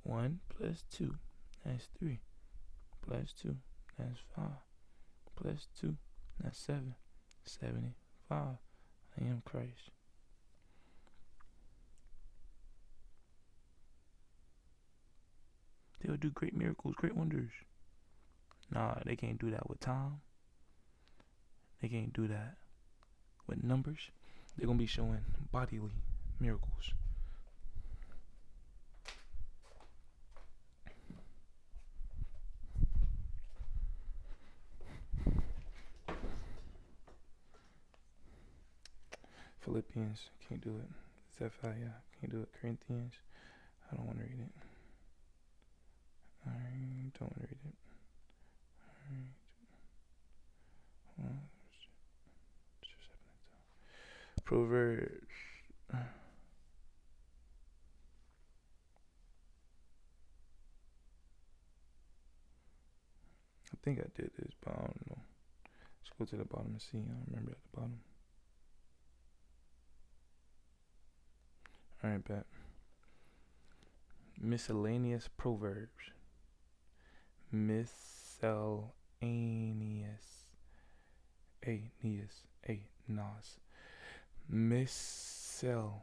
1 plus 2, that's 3. Plus 2, that's 5. Plus 2, that's 7. 75. I am Christ. They will do great miracles, great wonders. Nah, they can't do that with time. They can't do that with numbers. They're going to be showing bodily miracles. Philippians, can't do it. Zephaniah, can't do it. Corinthians, I don't want to read it. I don't want to read it. Proverbs. I think I did this, but I don't know. Let's go to the bottom and see. I don't remember at the bottom. Alright, bet. Miscellaneous proverbs. Miscellaneous. Nas. Missile.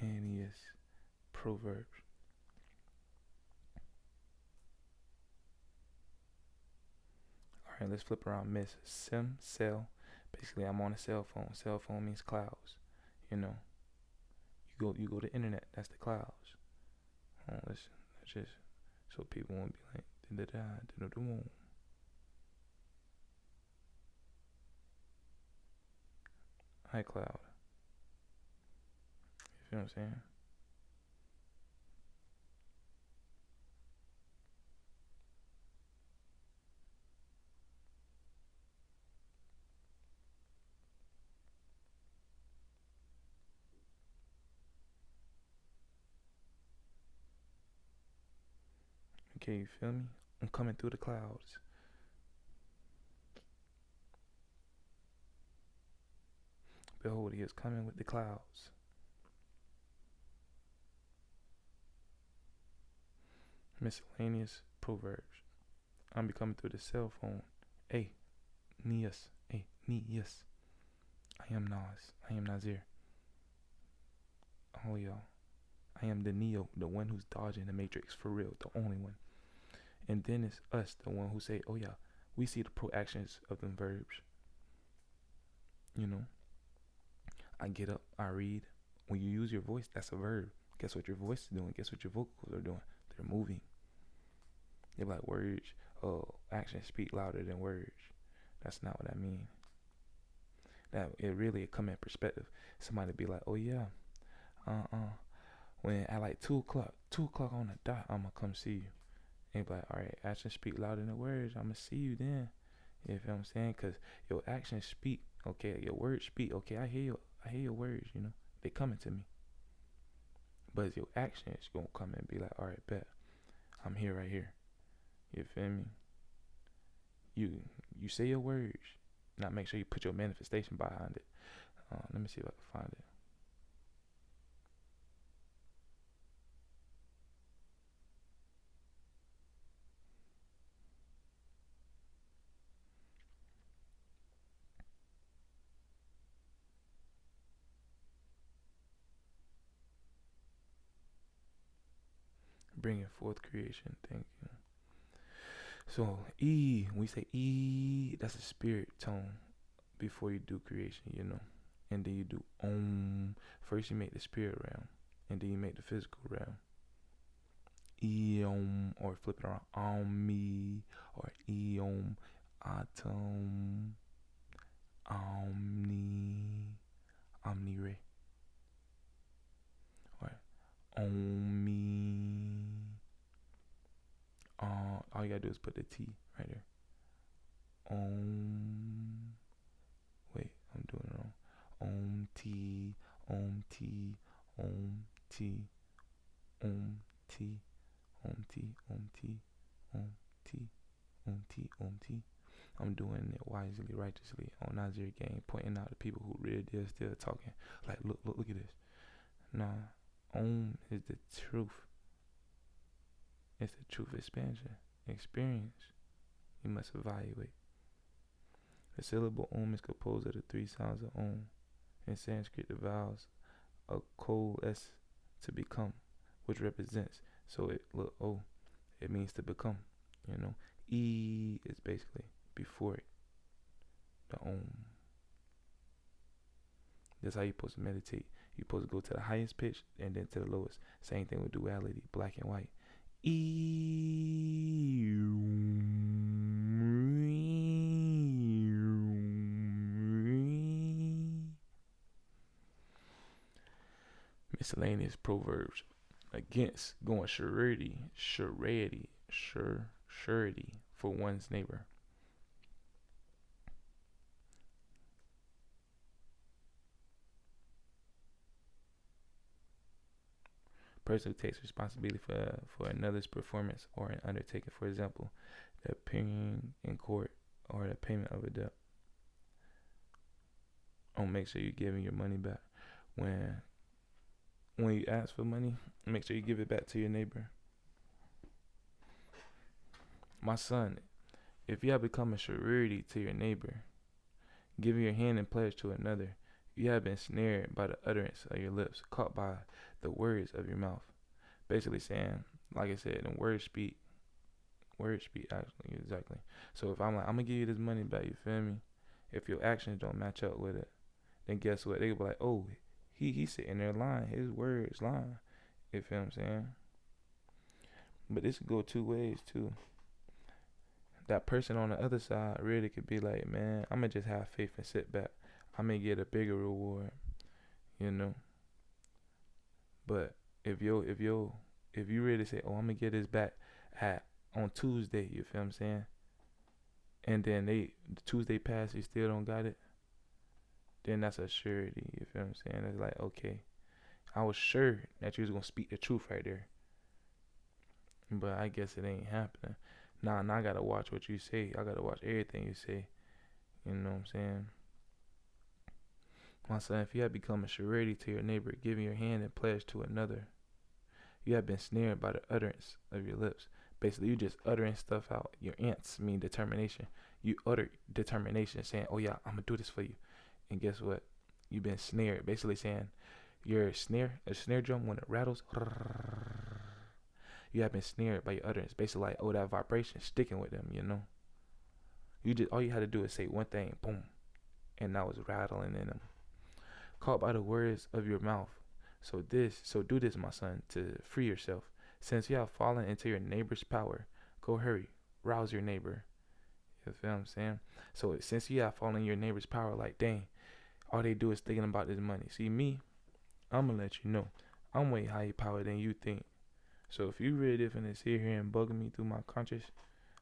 Annius proverbs. Alright, let's flip around. Cell. Basically, I'm on a cell phone. Cell phone means clouds. You go to internet. That's the clouds. Let's just so people won't be like iCloud. You feel what I'm saying? Okay, you feel me? I'm coming through the clouds. Behold, he is coming with the clouds. Miscellaneous proverbs. I'm be coming through the cell phone. Nias. I am Nas. I am Nazir. Oh, y'all. I am the Neo, the one who's dodging the Matrix for real, the only one. And then it's us, the one who say, oh yeah, we see the pro actions of them verbs. I get up, I read. When you use your voice, that's a verb. Guess what your voice is doing? Guess what your vocals are doing? They're moving. They're like words. Actions speak louder than words. That's not what I mean. That it really come in perspective. Somebody be like, oh yeah, when at like 2:00 on the dot, I'ma come see you. And be like, all right, actions speak louder than words. I'ma see you then. You feel what I'm saying? Cause your actions speak. Okay, your words speak. Okay, I hear your words. They coming to me. But your actions gonna come and be like, all right, bet, I'm here, right here. You feel me? You say your words. Now make sure you put your manifestation behind it. Let me see if I can find it. Bringing forth creation. Thank you. So E, when we say E, that's a spirit tone before you do creation. And then you do Om. First you make the spirit realm, and then you make the physical realm. Eom, or flip it around, Omni, or Eom, Atom, Omni, Omni-Ray, or Omi. All you gotta do is put the T right there. Om. Wait, I'm doing it wrong. Om T, Om T, Om T, Om T, Om T, Om T, Om T, Om T, Om T. I'm doing it wisely, righteously on Nazir game, pointing out the people who really did still talking. Like, look at this. Nah, Om is the truth. It's the truth expansion. Experience. You must evaluate. The syllable Om is composed of the three sounds of Om. In Sanskrit, the vowels are kol s to become, which represents. So look, O, it means to become. E is basically before it, the Om. That's how you're supposed to meditate. You're supposed to go to the highest pitch and then to the lowest. Same thing with duality, black and white. E. Miscellaneous proverbs against going surety for one's neighbor. Person who takes responsibility for another's performance or an undertaking, for example, the appearing in court or the payment of a debt. Make sure you're giving your money back. When you ask for money, make sure you give it back to your neighbor. My son, if you have become a surety to your neighbor, giving your hand in pledge to another, you have been snared by the utterance of your lips, caught by the words of your mouth. Basically saying, like I said, and words speak actually, exactly. So if I'm like, I'm gonna give you this money back, you feel me? If your actions don't match up with it, then guess what? They'll be like, oh, he's sitting there lying. His words lying. You feel what I'm saying? But this could go two ways too. That person on the other side really could be like, man, I'm gonna just have faith and sit back. I may get a bigger reward, But if you really say, oh, I'm gonna get this back on Tuesday, you feel what I'm saying? And then the Tuesday pass, you still don't got it. Then that's a surety, you feel what I'm saying? It's like, okay, I was sure that you was gonna speak the truth right there, but I guess it ain't happening. Now I gotta watch what you say. I gotta watch everything you say. You know what I'm saying? My son, if you have become a surety to your neighbor, giving your hand in pledge to another, you have been snared by the utterance of your lips. Basically, you just uttering stuff out. Your ants mean determination. You utter determination, saying, oh yeah, I'm gonna do this for you. And guess what? You've been snared. Basically saying, a snare drum, when it rattles, you have been snared by your utterance. Basically like, oh, that vibration sticking with them, all you had to do is say one thing, boom, and that was rattling in them. Caught by the words of your mouth. So do this, my son, to free yourself. Since you have fallen into your neighbor's power, go hurry, rouse your neighbor. You feel what I'm saying? So since you have fallen in your neighbor's power, like, dang, all they do is thinking about this money. See, me, I'm gonna let you know, I'm way higher power than you think. So if you really finna sit here and bugging me through my conscience,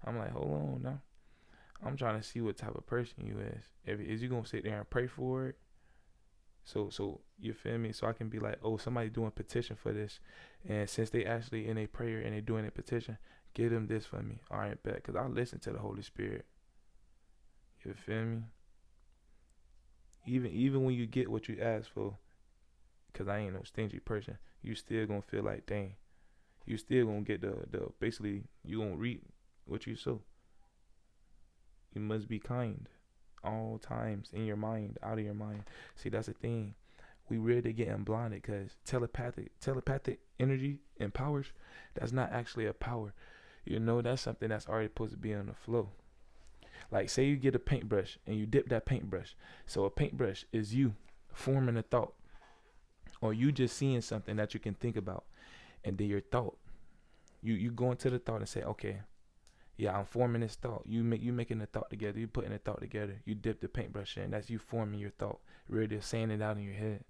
I'm like, hold on now. I'm trying to see what type of person you is. Is you gonna sit there and pray for it? So you feel me? So I can be like, oh, somebody doing petition for this, and since they actually in a prayer and they doing a petition, give them this for me. All right, bet, cause I listen to the Holy Spirit. You feel me? Even when you get what you ask for, cause I ain't no stingy person, you still gonna feel like, dang, you still gonna get the basically you gonna reap what you sow. You must be kind all times, in your mind, out of your mind. See, that's the thing. We really getting blinded because telepathic energy and powers, that's not actually a power. That's something that's already supposed to be on the flow. Like, say you get a paintbrush and you dip that paintbrush. So a paintbrush is you forming a thought, or you just seeing something that you can think about, and then your thought, you go into the thought and say, okay, yeah, I'm forming this thought. You making the thought together. You putting the thought together. You dip the paintbrush in. That's you forming your thought. Really saying it out in your head.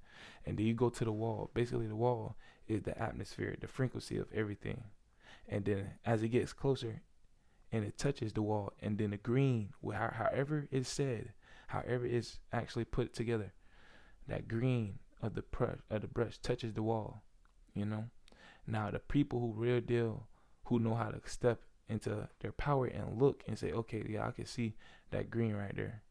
And then you go to the wall. Basically, the wall is the atmosphere, the frequency of everything. And then as it gets closer, and it touches the wall, and then the green, however it's said, however it's actually put together, that green of the brush touches the wall. Now the people who real deal, who know how to step into their power and look and say, okay, yeah, I can see that green right there.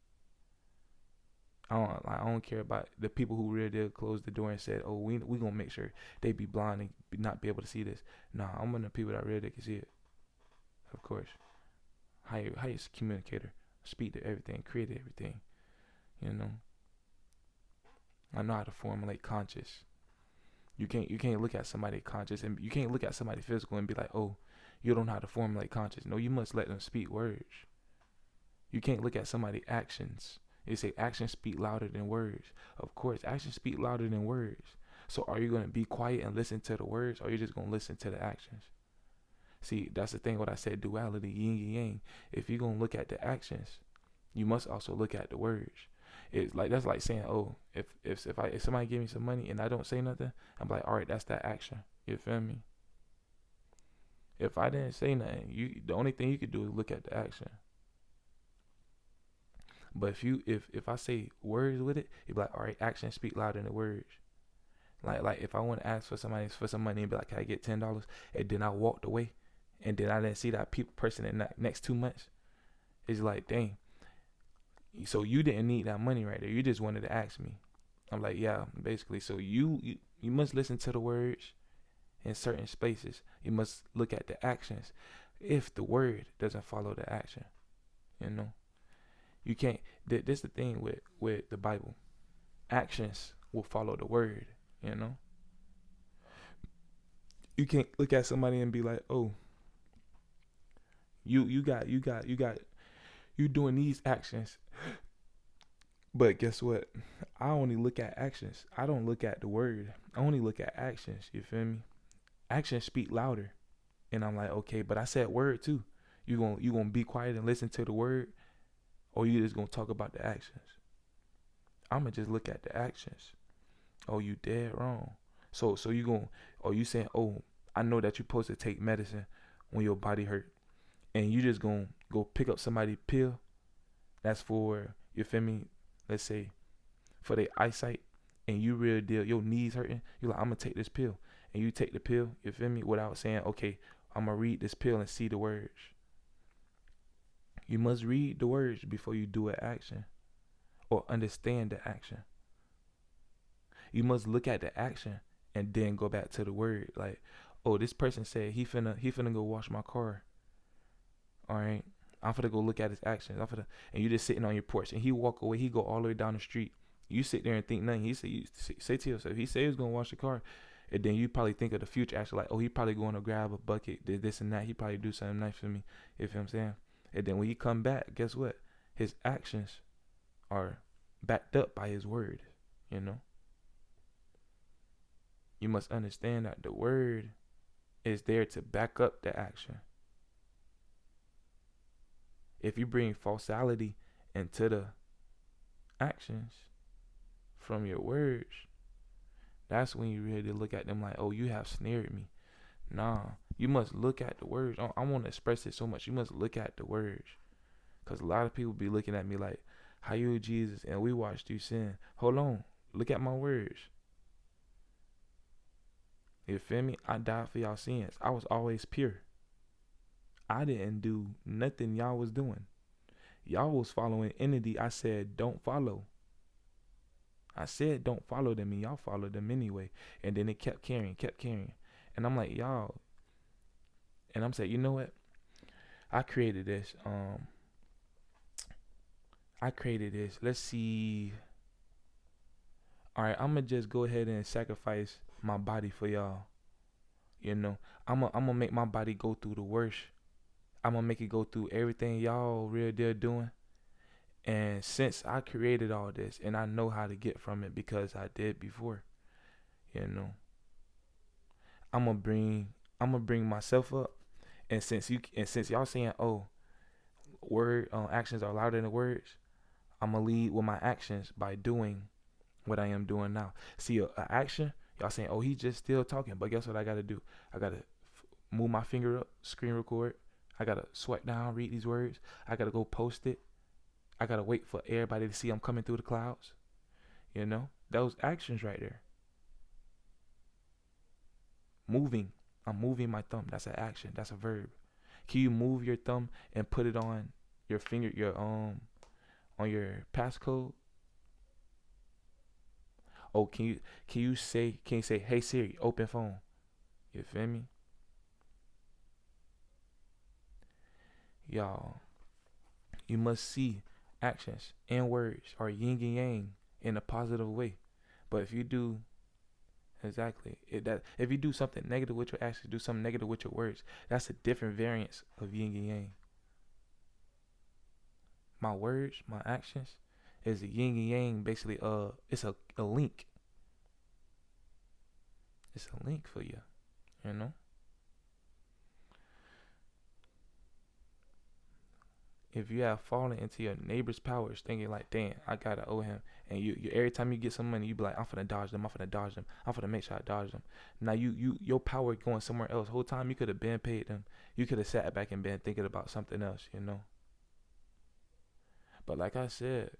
I don't care about the people who real deal closed the door and said, oh, we gonna make sure they be blind and not be able to see this. Nah, I'm one of the people that real deal can see it. Of course. Highest communicator, speak to everything, create everything. I know how to formulate conscious. You can't look at somebody conscious, and you can't look at somebody physical and be like, oh, you don't know how to formulate conscious. No, you must let them speak words. You can't look at somebody's actions. They say actions speak louder than words. Of course, actions speak louder than words. So are you going to be quiet and listen to the words, or are you just going to listen to the actions? See, that's the thing what I said, duality, yin and yang. If you're going to look at the actions, you must also look at the words. It's like, that's like saying, oh, if somebody give me some money and I don't say nothing, I'm like, all right, that's that action. You feel me? If I didn't say nothing, the only thing you could do is look at the action. But if I say words with it, you'd be like, all right, actions speak louder than the words. Like if I want to ask for somebody for some money and be like, can I get $10? And then I walked away, and then I didn't see that person in that next 2 months. It's like, dang. So you didn't need that money right there. You just wanted to ask me. I'm like, yeah, basically. So you must listen to the words in certain spaces. You must look at the actions. If the word doesn't follow the action, you can't. This is the thing with the Bible. Actions will follow the word. You can't look at somebody and be like, oh, you doing these actions. But guess what? I only look at actions. I don't look at the word. I only look at actions. You feel me? Actions speak louder. And I'm like, okay, but I said word too. You gonna be quiet and listen to the word, or you just gonna talk about the actions? I'ma just look at the actions. Oh, you dead wrong. So you saying, oh, I know that you're supposed to take medicine when your body hurt, and you just gonna go pick up somebody's pill that's for, you feel me, let's say for their eyesight, and you real deal, your knees hurting, you're like, I'm gonna take this pill, and you take the pill, you feel me, without saying, okay, I'm gonna read this pill and see the words. You must read the words before you do an action or understand the action. You must look at the action and then go back to the word. Like, oh, this person said he finna go wash my car. All right, I'm finna go look at his actions. And you just sitting on your porch, and he walk away. He go all the way down the street. You sit there and think nothing. You say to yourself, he said he was gonna wash the car, and then you probably think of the future action, like, oh, he probably going to grab a bucket, did this and that. He probably do something nice for me. You feel what I'm saying? And then when he come back, guess what? His actions are backed up by his word. You must understand that the word is there to back up the action. If you bring falsality into the actions from your words, that's when you really look at them like, oh, you have snared me. Nah, you must look at the words. I want to express it so much. You must look at the words. Because a lot of people be looking at me like, how you Jesus and we watched you sin. Hold on. Look at my words. You feel me? I died for y'all sins. I was always pure. I didn't do nothing y'all was doing. Y'all was following entity I said don't follow. I said don't follow them, and y'all followed them anyway. And then it kept carrying. And I'm like, y'all. And I'm saying, you know what? I created this. Let's see. All right, I'm going to just go ahead and sacrifice my body for y'all. I'm going to make my body go through the worst I'm gonna make it go through everything y'all real deal doing. And since I created all this and I know how to get from it because I did before, you know, I'm gonna bring myself up. And since y'all saying, oh, word actions are louder than words, I'm gonna lead with my actions by doing what I am doing now. See, a action, y'all saying, oh, he just still talking, but guess what I gotta do? I gotta move my finger up, screen record. I gotta swipe down, read these words. I gotta go post it. I gotta wait for everybody to see I'm coming through the clouds. You know, those actions right there. Moving. I'm moving my thumb. That's an action. That's a verb. Can you move your thumb and put it on your finger, your on your passcode? Oh, can you say hey Siri, open phone? You feel me? Y'all, you must see actions and words are yin and yang in a positive way. But if you do exactly that, if you do something negative with your actions, do something negative with your words, that's a different variance of yin and yang. My words, my actions, is a yin and yang. Basically, it's a link. It's a link for you. You know. If you have fallen into your neighbor's powers, thinking like, damn, I gotta owe him, and you every time you get some money, you be like, I'm finna dodge them, I'm finna make sure I dodge them. Now your power going somewhere else. Whole time you could have been paid them. You could have sat back and been thinking about something else, you know. But like I said,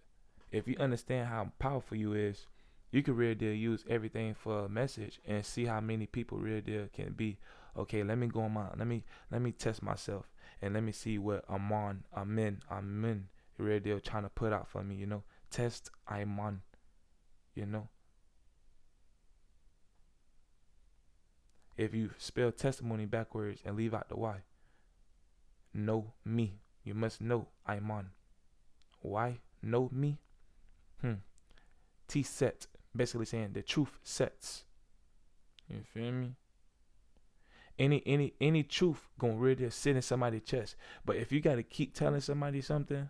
if you understand how powerful you is, you can really deal use everything for a message and see how many people really deal can be. Okay, let me go on my let me test myself and let me see what I'm in really deal trying to put out for me, you know. Test I'm on, you know. If you spell testimony backwards and leave out the Y, know me. You must know I'm on. Why? Know me? T set. Basically saying the truth sets. You feel me? Any truth gonna really sit in somebody's chest. But if you gotta keep telling somebody something,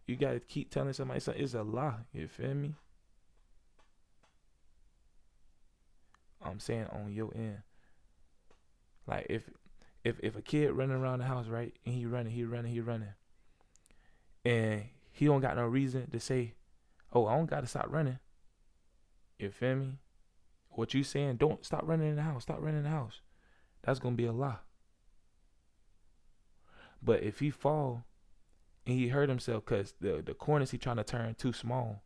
it's a lie. You feel me? I'm saying on your end. Like if a kid running around the house, right, and he running, and he don't got no reason to say, oh, I don't gotta stop running. You feel me? What you saying? Don't stop running in the house. Stop running in the house. That's gonna be a lie. But if he fall and he hurt himself because the corners he trying to turn too small,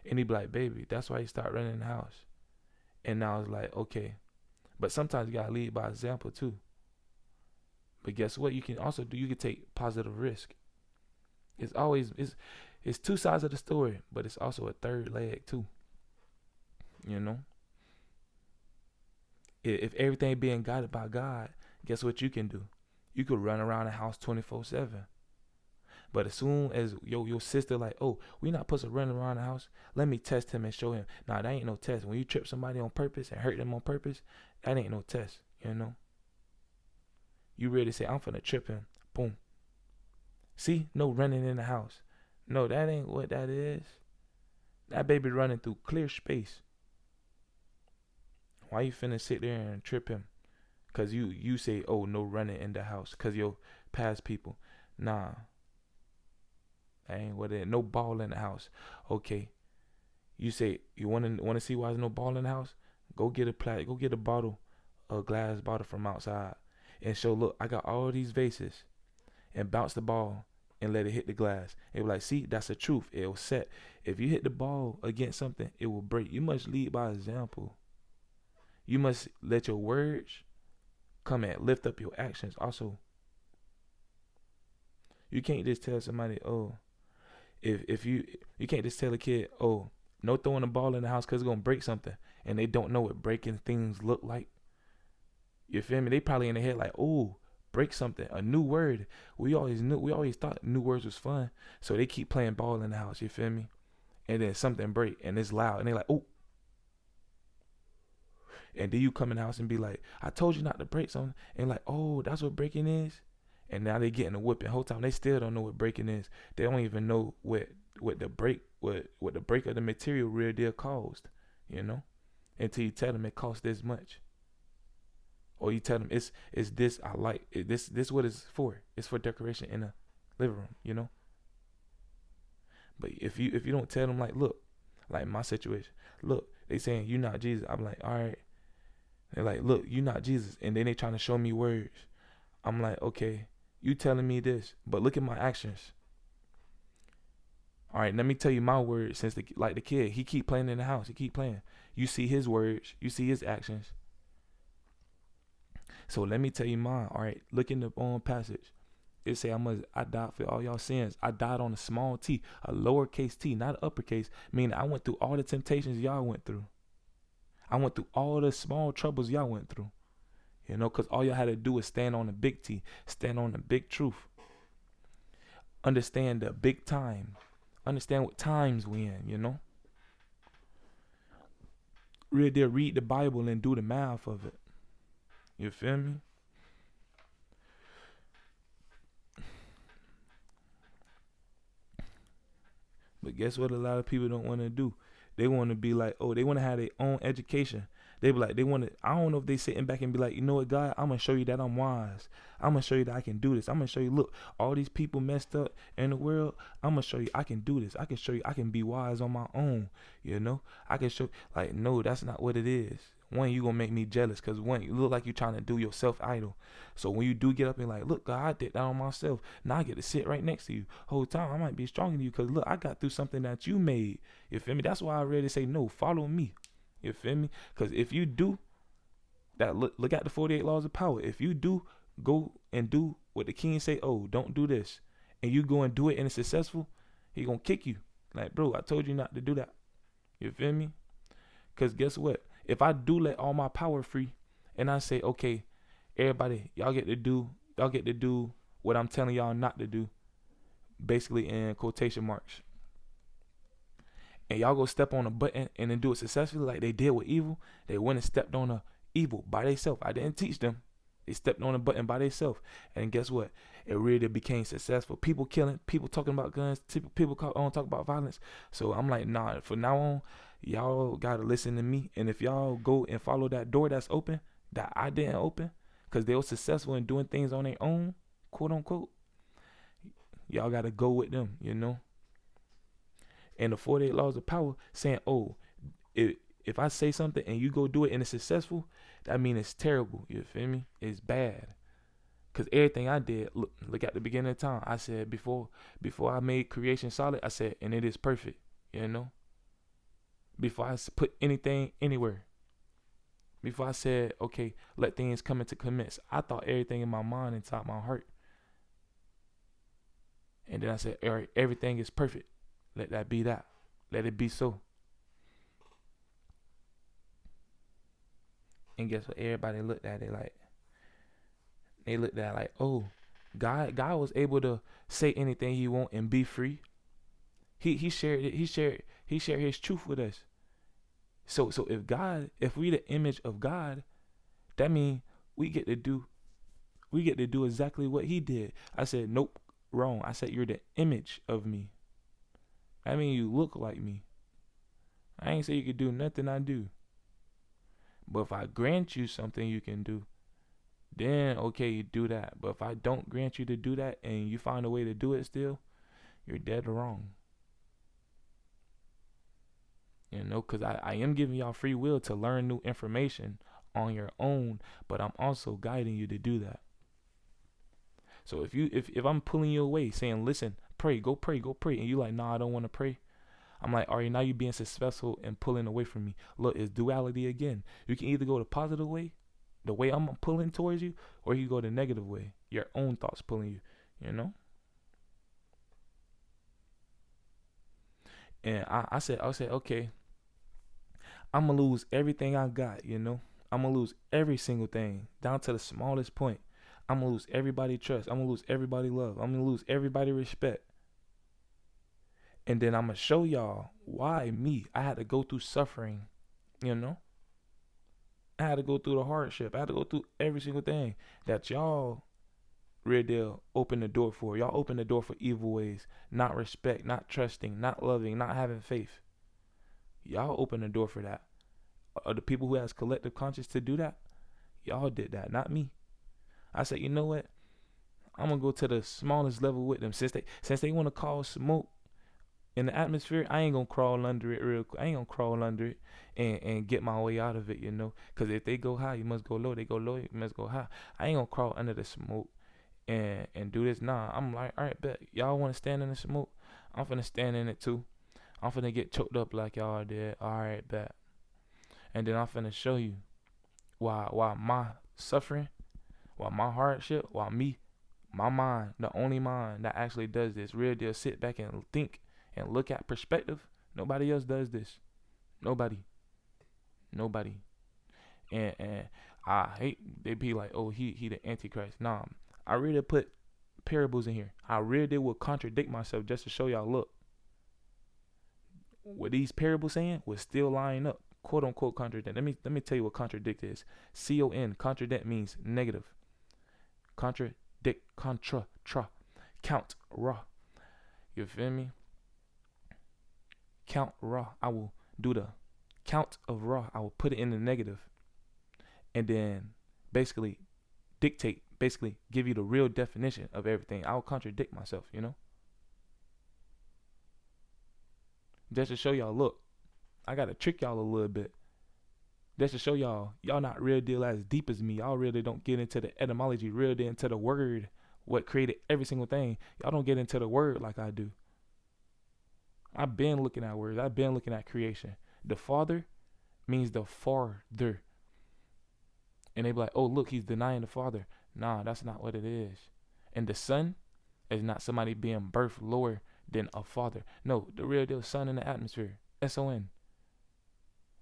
and he be like, baby, that's why he start running in the house. And now it's like, okay. But sometimes you gotta lead by example too. But guess what? You can also do. You can take positive risk. It's two sides of the story, but it's also a third leg too. You know. If everything being guided by God, guess what you can do? You could run around the house 24/7. But as soon as your sister like, oh, we not supposed to run around the house. Let me test him and show him. Nah, that ain't no test. When you trip somebody on purpose and hurt them on purpose, that ain't no test. You know. You really say, I'm finna trip him. Boom. See, no running in the house. No, that ain't what that is. That baby running through clear space. Why you finna sit there and trip him? Cause you say, oh, no running in the house. Cause you'll pass people. Nah. That ain't what it is. No ball in the house. Okay. You say you wanna see why there's no ball in the house? Go get a bottle, a glass bottle from outside, and show. Look, I got all these vases, and bounce the ball and let it hit the glass. It will like, see, that's the truth. It'll set. If you hit the ball against something, it will break. You must lead by example. You must let your words come and lift up your actions. Also, you can't just tell somebody, oh, if you can't just tell a kid, oh, no throwing a ball in the house because it's gonna break something, and they don't know what breaking things look like. You feel me? They probably in their head like, oh, break something, a new word. We always thought new words was fun, so they keep playing ball in the house. You feel me? And then something break and it's loud, and they like, oh. And then you come in the house and be like, I told you not to break something, and like, oh, that's what breaking is. And now they getting a whipping. Whole time they still don't know what breaking is. They don't even know what the break of the material real deal caused. You know, until you tell them it costs this much, or you tell them it's this I like it, this what it's for. It's for decoration in a living room. You know. But if you don't tell them like, look, like my situation, look, they saying you not Jesus. I'm like, all right. They're like, look, you not Jesus, and then they trying to show me words. I'm like, okay, you telling me this, but look at my actions. All right, let me tell you my words. Since the kid, he keep playing in the house. He keep playing. You see his words. You see his actions. So let me tell you mine. All right, look in the passage. It say I died for all y'all sins. I died on a small t, a lowercase t, not uppercase. Meaning I went through all the temptations y'all went through. I went through all the small troubles y'all went through. You know, because all y'all had to do is stand on the big T, stand on the big truth. Understand the big time. Understand what times we in, you know. Really did read the Bible and do the math of it. You feel me? But guess what a lot of people don't want to do? They want to be like, oh, they want to have their own education. They be like, they want to, I don't know if they sitting back and be like, you know what, God, I'm going to show you that I'm wise. I'm going to show you that I can do this. I'm going to show you, look, all these people messed up in the world. I'm going to show you I can do this. I can show you I can be wise on my own. You know, I can show, like, no, that's not what it is. One, you going to make me jealous because one, you look like you're trying to do yourself idol. So when you do get up and like, look, God, I did that on myself. Now I get to sit right next to you. Whole time I might be stronger than you because look, I got through something that you made. You feel me? That's why I really say, no, follow me. You feel me? Because if you do that, look at the 48 laws of power. If you do go and do what the king say, oh, don't do this, and you go and do it and it's successful, he going to kick you. Like, bro, I told you not to do that. You feel me? Because guess what? If I do let all my power free and I say, okay, everybody, y'all get to do what I'm telling y'all not to do, basically in quotation marks. And y'all go step on a button and then do it successfully like they did with evil. They went and stepped on a evil by themselves. I didn't teach them. They stepped on a button by themselves. And guess what? It really became successful. People killing, people talking about guns, people talk about violence. So I'm like, nah, from now on, y'all got to listen to me. And if y'all go and follow that door that's open, that I didn't open, because they were successful in doing things on their own, quote unquote, y'all got to go with them, you know? And the 48 laws of power saying, oh, if I say something and you go do it and it's successful, that means it's terrible. You feel me? It's bad. Because everything I did, look at the beginning of time, I said before I made creation solid, I said, and it is perfect, you know? Before I put anything anywhere. Before I said, okay, let things come into commence, I thought everything in my mind inside my heart. And then I said, all right, everything is perfect. Let that be that. Let it be so. And guess what? Everybody looked at it like, they looked at it like, oh, God was able to say anything he want and be free. He shared it. He shared his truth with us. So if we the image of God, that means we get to do exactly what he did. I said, nope, wrong. I said, you're the image of me. I mean, you look like me. I ain't say you could do nothing I do. But if I grant you something you can do, then okay, you do that. But if I don't grant you to do that and you find a way to do it still, you're dead wrong. You know, because I am giving y'all free will to learn new information on your own, but I'm also guiding you to do that. So if I'm pulling you away saying, listen, pray, and you like, nah, I don't want to pray, I'm like, all right, now you're being successful and pulling away from me. Look, it's duality again. You can either go the positive way, the way I'm pulling towards you, or you go the negative way, your own thoughts pulling you, you know? And I said, okay, I'm going to lose everything I got, you know? I'm going to lose every single thing, down to the smallest point. I'm going to lose everybody trust. I'm going to lose everybody love. I'm going to lose everybody respect. And then I'm going to show y'all why me. I had to go through suffering, you know? I had to go through the hardship. I had to go through every single thing that y'all real deal open the door for? Y'all open the door for evil ways, not respect, not trusting, not loving, not having faith. Y'all open the door for that. Are the people who has collective conscience to do that? Y'all did that, not me. I said, you know what? I'm gonna go to the smallest level with them. Since they want to cause smoke in the atmosphere, I ain't gonna crawl under it real quick. I ain't gonna crawl under it and get my way out of it, you know. Cause if they go high, you must go low. They go low, you must go high. I ain't gonna crawl under the smoke and do this. Nah, I'm like, all right, bet y'all want to stand in the smoke. I'm finna stand in it too. I'm finna get choked up like y'all did. All right, bet. And then I'm finna show you why my suffering, why my hardship, why me, my mind, the only mind that actually does this, real deal, sit back and think and look at perspective. Nobody else does this. Nobody. And I hate they be like, oh, he the Antichrist. Nah, I really put parables in here. I really will contradict myself just to show y'all, look, what these parables saying was still lining up, quote unquote contradict. Let me tell you what contradict is. Contradict means negative. Contradict, contra, tra, count, raw. You feel me? Count raw. I will do the count of raw. I will put it in the negative, and then basically give you the real definition of everything. I'll contradict myself, you know. Just to show y'all, look, I gotta trick y'all a little bit. Just to show y'all not real deal as deep as me. Y'all really don't get into the etymology, real deal into the word, what created every single thing. Y'all don't get into the word like I do. I've been looking at words. I've been looking at creation. The Father means the farther. And they be like, oh, look, he's denying the Father. Nah, that's not what it is. And the Son is not somebody being birthed lower than a father. No, the real deal Son in the atmosphere. S-O-N.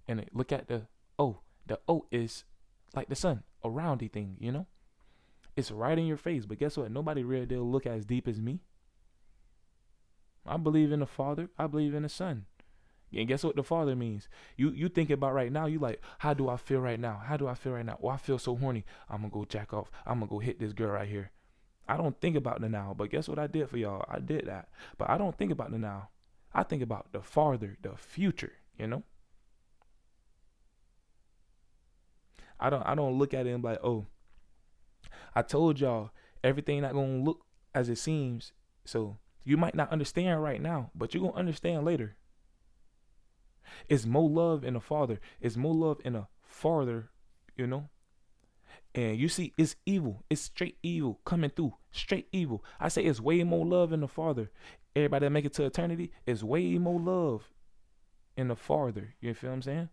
And look at the O. The O is like the sun, a roundy thing, you know? It's right in your face. But guess what? Nobody real deal look as deep as me. I believe in the Father. I believe in the Son. And guess what the Father means? You think about right now, you like, how do I feel right now? How do I feel right now? Oh, I feel so horny. I'm going to go jack off. I'm going to go hit this girl right here. I don't think about the now, but guess what I did for y'all? I did that. But I don't think about the now. I think about the farther, the future, you know? I don't look at it and be like, oh, I told y'all everything not going to look as it seems. So you might not understand right now, but you're going to understand later. It's more love in a father. It's more love in a father, you know? And you see, it's evil. It's straight evil coming through. Straight evil. I say it's way more love in the Father. Everybody that make it to eternity, is way more love in the Father. You feel what I'm saying?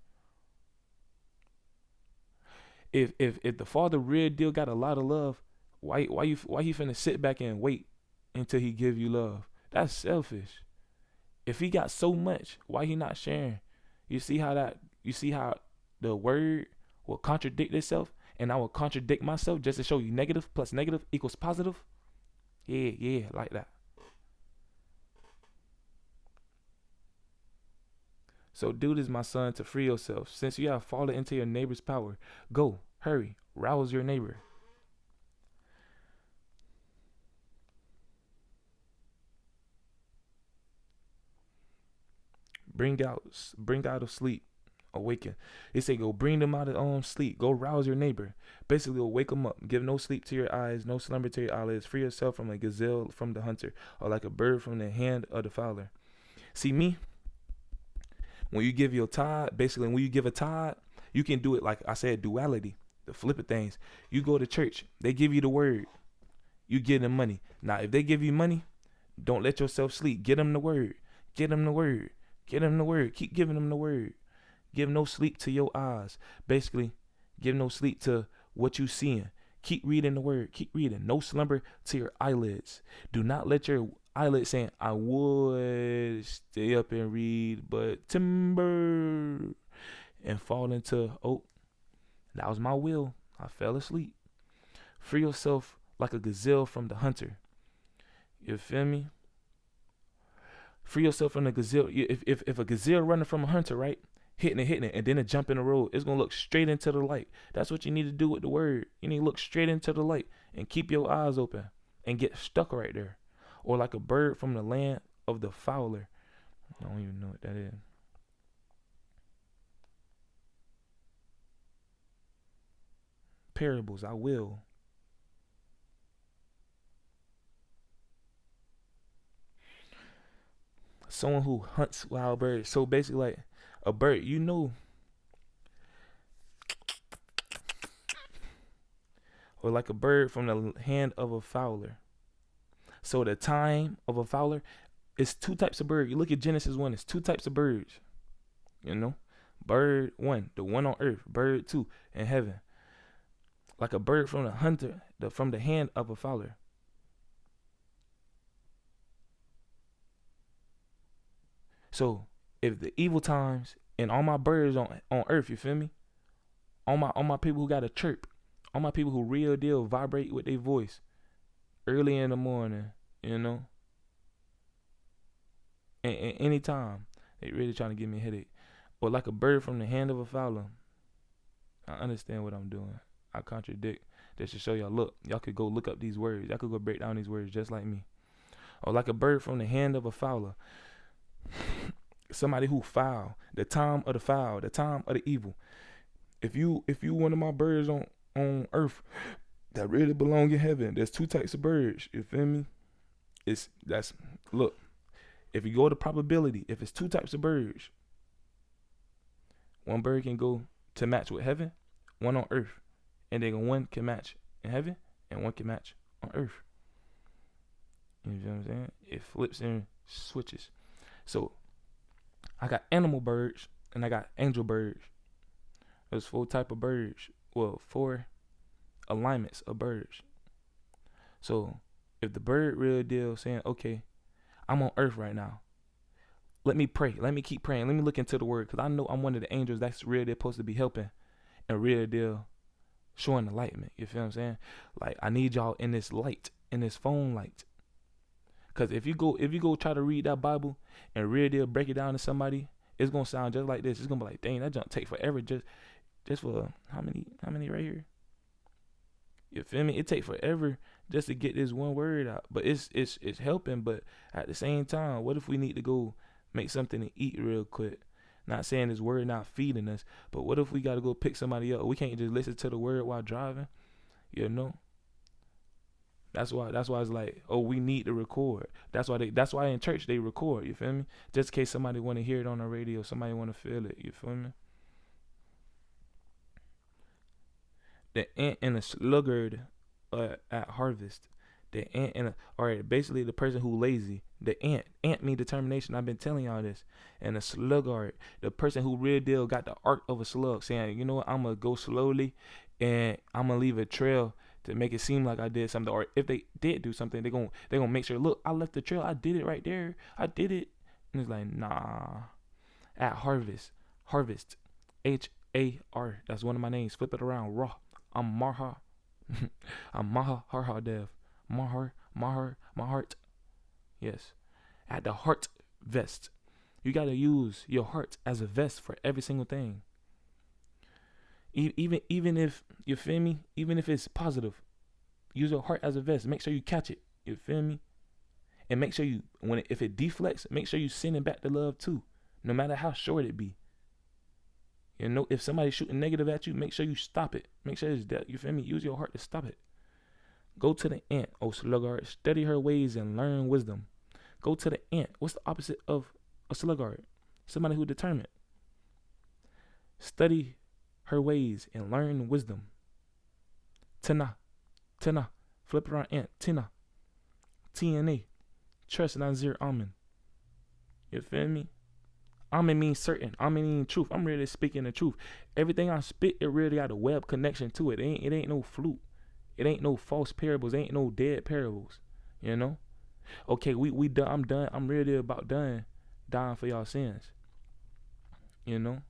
If the Father real deal got a lot of love, why he finna sit back and wait until he give you love? That's selfish. If he got so much, why he not sharing? You see how the word will contradict itself? And I will contradict myself just to show you negative plus negative equals positive. Yeah, like that. So do this, my son, to free yourself. Since you have fallen into your neighbor's power, go, hurry, rouse your neighbor. Bring out of sleep. Awaken. They say go bring them out of sleep. Go rouse your neighbor. Basically, go wake them up. Give no sleep to your eyes, no slumber to your eyelids. Free yourself from a gazelle from the hunter, or like a bird from the hand of the fowler. See me? When you give your tithe, basically when you give a tithe, you can do it like I said, duality, the flip of things. You go to church, they give you the word. You give them money. Now, if they give you money, don't let yourself sleep. Get them the word. Get them the word. Get them the word. Keep giving them the word. Give no sleep to your eyes. Basically, give no sleep to what you seeing. Keep reading the word. Keep reading. No slumber to your eyelids. Do not let your eyelids saying, I would stay up and read, but timber, and fall into, oh, that was my will. I fell asleep. Free yourself like a gazelle from the hunter. You feel me? Free yourself from the gazelle. If a gazelle running from a hunter, right? Hitting it, and then it jump in the road. It's going to look straight into the light. That's what you need to do with the word. You need to look straight into the light and keep your eyes open. and get stuck right there. Or like a bird from the land of the fowler. I don't even know what that is. Parables, I will. Someone who hunts wild birds. So basically, like a bird, or like a bird from the hand of a fowler. So the time of a fowler is two types of birds. You look at Genesis 1, it's two types of birds. You know? Bird 1, the one on earth. Bird 2, in heaven. Like a bird from the hunter, from the hand of a fowler. So if the evil times and all my birds on earth, you feel me? All my people who got a chirp, all my people who real deal vibrate with their voice early in the morning, you know, and anytime they really trying to give me a headache, or like a bird from the hand of a fowler. I understand what I'm doing. I contradict. Just to show y'all, look, y'all could go look up these words. Y'all could go break down these words just like me. Or like a bird from the hand of a fowler. Somebody who foul. The time of the foul. The time of the evil. If you one of my birds on earth that really belong in heaven, there's two types of birds. You feel me? Look. If you go to probability, if it's two types of birds, one bird can go to match with heaven, one on earth, and then one can match in heaven and one can match on earth. You know what I'm saying? It flips and switches. So I got animal birds and I got angel birds. There's 4 type of birds. Well, 4 alignments of birds. So if the bird real deal saying, okay, I'm on earth right now. Let me pray. Let me keep praying. Let me look into the word, because I know I'm one of the angels that's real deal supposed to be helping and real deal showing the light, man. You feel what I'm saying? Like, I need y'all in this light, in this phone light. Because if you go try to read that Bible and real deal break it down to somebody, it's gonna sound just like this. It's gonna be like, dang, that junk take forever just for how many right here? You feel me? It take forever just to get this one word out. But it's helping, but at the same time, what if we need to go make something to eat real quick? Not saying this word not feeding us, but what if we gotta go pick somebody up? We can't just listen to the word while driving, you know? That's why it's like, oh, we need to record. That's why in church they record, you feel me? Just in case somebody wanna hear it on the radio, somebody wanna feel it, you feel me? The ant and the sluggard at harvest. The ant and basically the person who lazy. The ant mean determination. I've been telling y'all this. And the sluggard, the person who real deal got the arc of a slug, saying, you know what, I'm gonna go slowly and I'm gonna leave a trail to make it seem like I did something. Or if they did do something, they gonna make sure, look, I left the trail, I did it right there, I did it. And it's like, nah. At harvest, HAR. That's one of my names. Flip it around, raw. I'm Marha. I'm Maha Harha Dev. Mahar, my heart. Yes. At the heart vest. You gotta use your heart as a vest for every single thing. Even if, you feel me, even if it's positive, use your heart as a vest. Make sure you catch it. You feel me? And make sure you, if it deflects, make sure you send it back to love too. No matter how short it be. You know, if somebody's shooting negative at you, make sure you stop it. Make sure it's dead. You feel me? Use your heart to stop it. Go to the ant, O sluggard. Study her ways and learn wisdom. Go to the ant. What's the opposite of a sluggard? Somebody who determined. Study her ways and learn wisdom. Tana. Flip around ant. Tina. TNA. Trust Nazir Amen. You feel me? Amen means certain. Amen means truth. I'm really speaking the truth. Everything I spit, it really got a web connection to it. It ain't no fluke. It ain't no false parables. It ain't no dead parables. You know? Okay, we done. I'm done. I'm really about done dying for y'all sins. You know?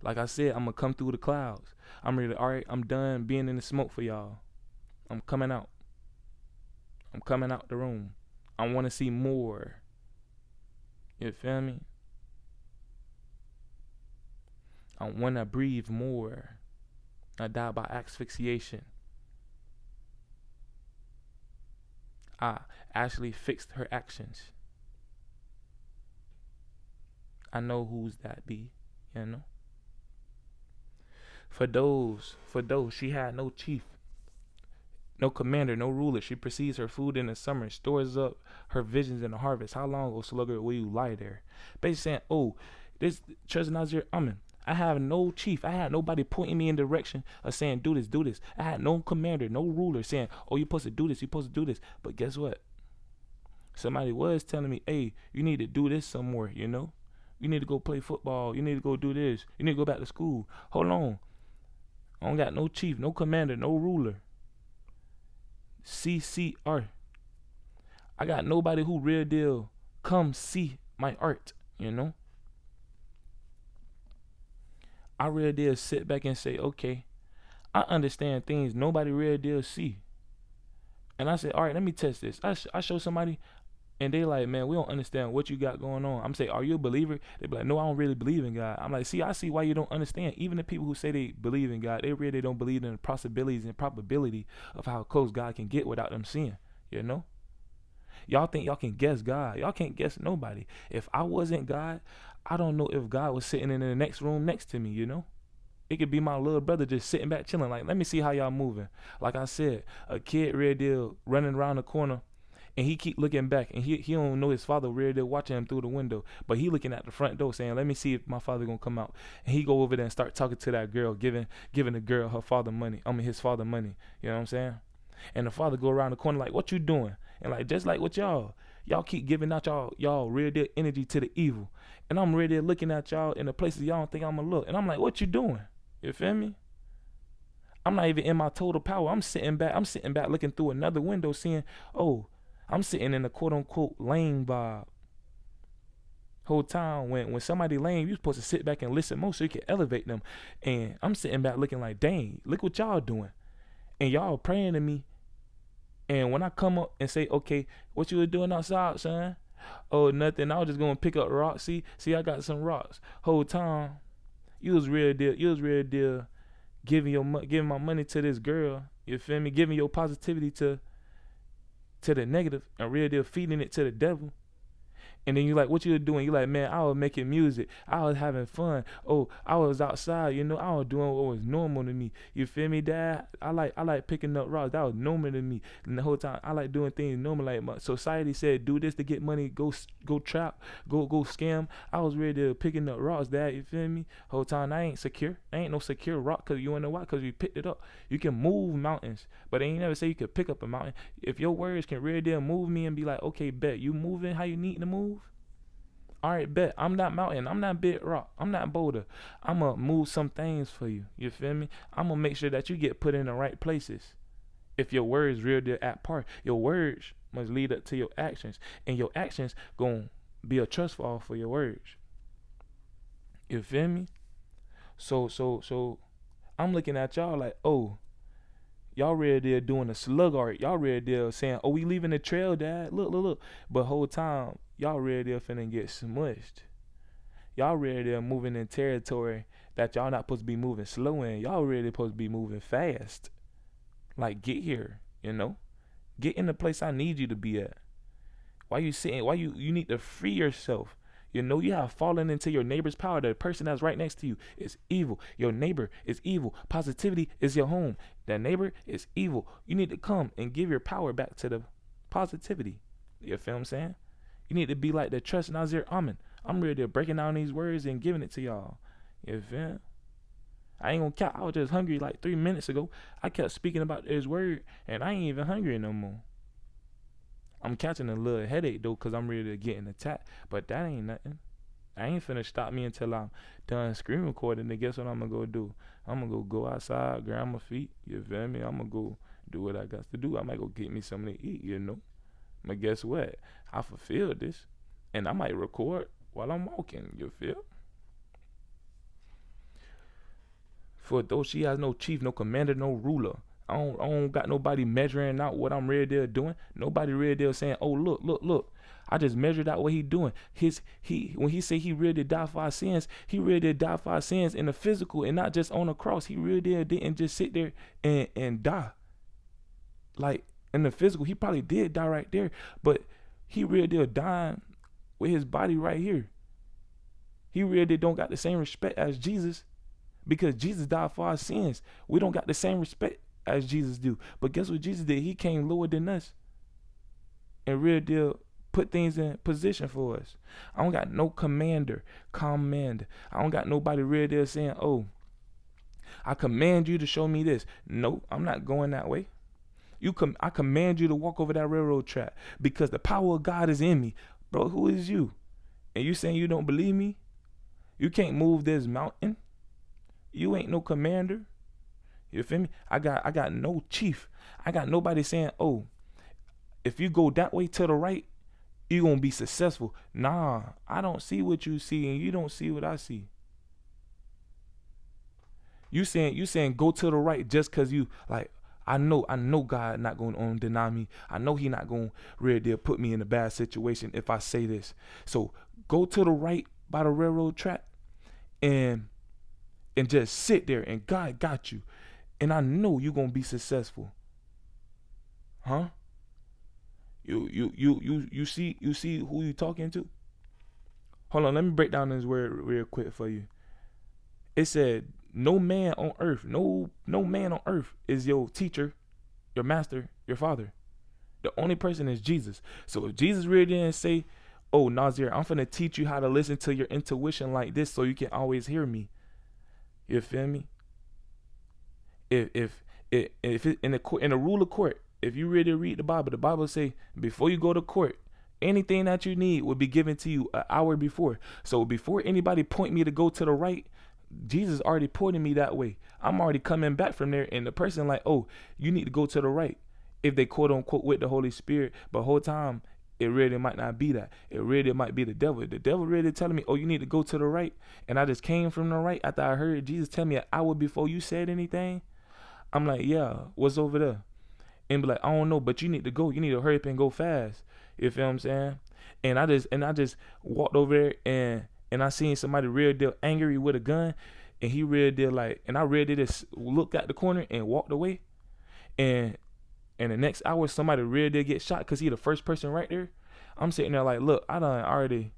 Like I said, I'm gonna come through the clouds. I'm really, alright, I'm done being in the smoke for y'all. I'm coming out. I'm coming out the room. I wanna see more. You feel me? I want to breathe more. I die by asphyxiation. I actually fixed her actions. I know who's that be, you know. For those, she had no chief, no commander, no ruler. She precedes her food in the summer, stores up her visions in the harvest. How long, O sluggard, will you lie there? Basically saying, oh, this Trezor Nazir Amen. I have no chief. I had nobody pointing me in the direction of saying, do this, do this. I had no commander, no ruler saying, oh, you're supposed to do this, you're supposed to do this. But guess what? Somebody was telling me, hey, you need to do this somewhere, you know? You need to go play football. You need to go do this. You need to go back to school. Hold on. I don't got no chief, no commander, no ruler. CCR. I got nobody who real deal come see my art, you know? I real deal sit back and say, okay, I understand things nobody real deal see. And I said, all right, let me test this. I show somebody, and they like, man, we don't understand what you got going on. I'm saying, are you a believer? They be like, no, I don't really believe in God. I'm like, see, I see why you don't understand. Even the people who say they believe in God, they really don't believe in the possibilities and probability of how close God can get without them seeing, you know? Y'all think y'all can guess God. Y'all can't guess nobody. If I wasn't God, I don't know if God was sitting in the next room next to me, you know? It could be my little brother just sitting back chilling. Like, let me see how y'all moving. Like I said, a kid real deal running around the corner, and he keep looking back, and he don't know his father real deal watching him through the window, but he looking at the front door saying, let me see if my father gonna come out. And he go over there and start talking to that girl, giving the girl her father money. His father money. You know what I'm saying? And the father go around the corner like, what you doing? And like, just like what y'all keep giving out y'all real deal energy to the evil. And I'm real deal looking at y'all in the places y'all don't think I'm gonna look. And I'm like, what you doing? You feel me? I'm not even in my total power. I'm sitting back looking through another window seeing, oh, I'm sitting in a quote unquote lame vibe. Whole time when somebody lame, you're supposed to sit back and listen more so you can elevate them. And I'm sitting back looking like, dang, look what y'all doing. And y'all praying to me. And when I come up and say, okay, what you was doing outside, son? Oh, nothing. I was just going to pick up rocks. See, I got some rocks. Whole time, you was real deal giving my money to this girl. You feel me? Giving your positivity to the negative and real deal feeding it to the devil. And then you like, what you doing? You like, man, I was making music. I was having fun. Oh, I was outside, you know, I was doing what was normal to me. You feel me, Dad? I like picking up rocks. That was normal to me. And the whole time, I like doing things normal. Like my society said, do this to get money, go trap, go scam. I was ready to picking up rocks, Dad. You feel me? Whole time, I ain't secure. I ain't no secure rock, because you wanna know why? Because you picked it up. You can move mountains, but they ain't never say you could pick up a mountain. If your words can really deal move me and be like, okay, bet, you moving how you need to move? All right, bet. I'm not mountain. I'm not big rock. I'm not boulder. I'm going to move some things for you. You feel me? I'm going to make sure that you get put in the right places. If your words real deal at par, your words must lead up to your actions. And your actions going to be a trust fall for your words. You feel me? So I'm looking at y'all like, oh, y'all real deal doing a slug art. Y'all real deal saying, oh, we leaving the trail, Dad. Look. But whole time, y'all real deal finna get smushed. Y'all real deal moving in territory that y'all not supposed to be moving slow in. Y'all really supposed to be moving fast. Like, get here, you know? Get in the place I need you to be at. Why you sitting? Why you need to free yourself? You know, you have fallen into your neighbor's power. The person that's right next to you is evil. Your neighbor is evil. Positivity is your home. That neighbor is evil. You need to come and give your power back to the positivity. You feel what I'm saying? You need to be like the Trezor Nazir Amen. I'm ready to breaking down these words and giving it to y'all. You feel? I ain't gonna count. I was just hungry like 3 minutes ago. I kept speaking about this word, and I ain't even hungry no more. I'm catching a little headache though, cause I'm ready to get in attack. But that ain't nothing. I ain't finna stop me until I'm done screen recording. And guess what I'm gonna go do? I'm gonna go outside, grab my feet. You feel me? I'm gonna go do what I got to do. I might go get me something to eat. You know. But guess what? I fulfilled this, and I might record while I'm walking. You feel? For though she has no chief, no commander, no ruler. I don't got nobody measuring out what I'm real deal doing. Nobody real deal saying, oh, look. I just measured out what he doing. When he say he really died for our sins, he really did die for our sins in the physical and not just on the cross. He really didn't just sit there and die. Like, In the physical, he probably did die right there, but he real deal dying with his body right here. He real deal don't got the same respect as Jesus, because Jesus died for our sins. We don't got the same respect as Jesus do. But guess what Jesus did? He came lower than us and real deal put things in position for us. I don't got no commander. I don't got nobody real deal saying, oh, I command you to show me this. No, I'm not going that way. I command you to walk over that railroad track because the power of God is in me. Bro, who is you? And you saying you don't believe me? You can't move this mountain. You ain't no commander. You feel me? I got no chief. I got nobody saying, oh, if you go that way to the right, you're going to be successful. Nah, I don't see what you see and you don't see what I see. You saying go to the right just because you like, I know God not going to deny me. I know he not going to really put me in a bad situation if I say this. So go to the right by the railroad track and just sit there and God got you. And I know you're going to be successful. Huh? You see who you talking to? Hold on, let me break down this word real quick for you. It said, no man on earth is your teacher, your master, your father. The only person is Jesus. So if Jesus really didn't say, oh, Nazir, I'm finna teach you how to listen to your intuition like this so you can always hear me. You feel me? If it in the rule of court, if you really read the Bible say before you go to court, anything that you need will be given to you an hour before. So before anybody point me to go to the right, Jesus already pointing me that way. I'm already coming back from there, and the person like, oh, you need to go to the right. If they quote unquote with the Holy Spirit, but whole time it really might not be that. It really might be the devil. The devil really telling me, oh, you need to go to the right, and I just came from the right after I heard Jesus tell me an hour before you said anything. I'm like, yeah, what's over there? And be like, I don't know, but you need to go. You need to hurry up and go fast. You feel what I'm saying? And I just walked over there and I seen somebody real deal angry with a gun, and he real deal like, and I real deal just looked at the corner and walked away. And the next hour, somebody real deal get shot because he the first person right there. I'm sitting there like, look, I done already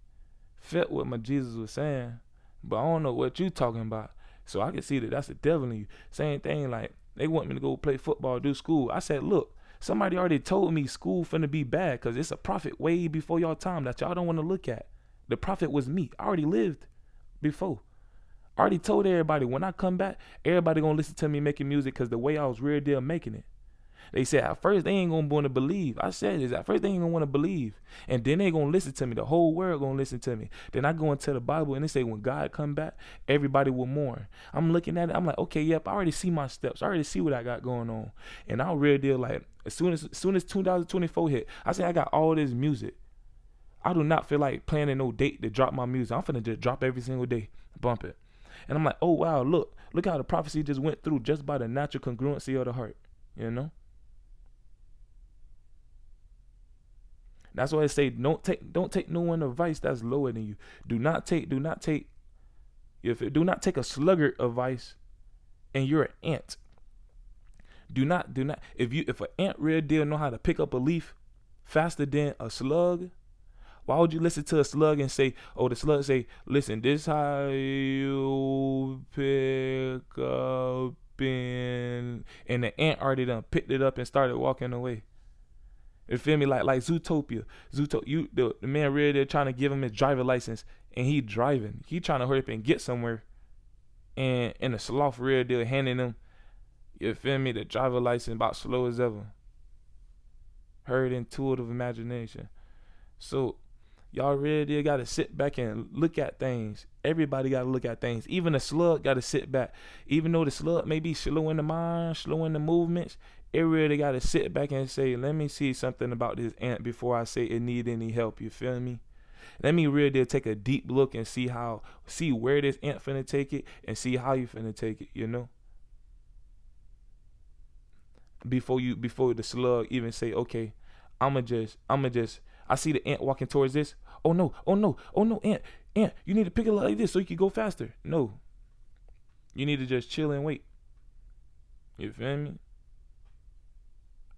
felt what my Jesus was saying, but I don't know what you talking about. So I can see that that's the devil in you. Same thing, like, they want me to go play football, do school. I said, look, somebody already told me school finna be bad because it's a prophet way before y'all time that y'all don't want to look at. The prophet was me. I already lived before. I already told everybody when I come back, everybody gonna listen to me making music because the way I was real deal making it. They said at first they ain't gonna want to believe. I said this, at first they ain't gonna want to believe. And then they gonna listen to me. The whole world gonna listen to me. Then I go into the Bible and they say when God come back, everybody will mourn. I'm looking at it, I'm like, okay, yep, I already see my steps. I already see what I got going on. And I real deal like as soon as 2024 hit, I say I got all this music. I do not feel like planning no date to drop my music. I'm finna just drop every single day, bump it. And I'm like, oh wow, look how the prophecy just went through just by the natural congruency of the heart, you know? That's why I say don't take no one advice that's lower than you. Do not take a sluggard advice and you're an ant. Do not if an ant real deal know how to pick up a leaf faster than a slug, why would you listen to a slug and say, oh, the slug say, listen, this how you pick up and the ant already done picked it up and started walking away. You feel me? Like Zootopia. The man really there trying to give him his driver license and he driving. He trying to hurry up and get somewhere. And the sloth real deal handing him, you feel me, the driver license about slow as ever. Heard intuitive imagination. So y'all really gotta sit back and look at things. Everybody gotta look at things. Even the slug gotta sit back. Even though the slug may be slow in the mind, slow in the movements, it really gotta sit back and say, let me see something about this ant before I say it need any help. You feel me? Let me really take a deep look and see where this ant finna take it and see how you finna take it, you know? Before the slug even say, okay, I'ma just I see the ant walking towards this. Oh no, ant, you need to pick it like this so you can go faster. No. You need to just chill and wait. You feel me?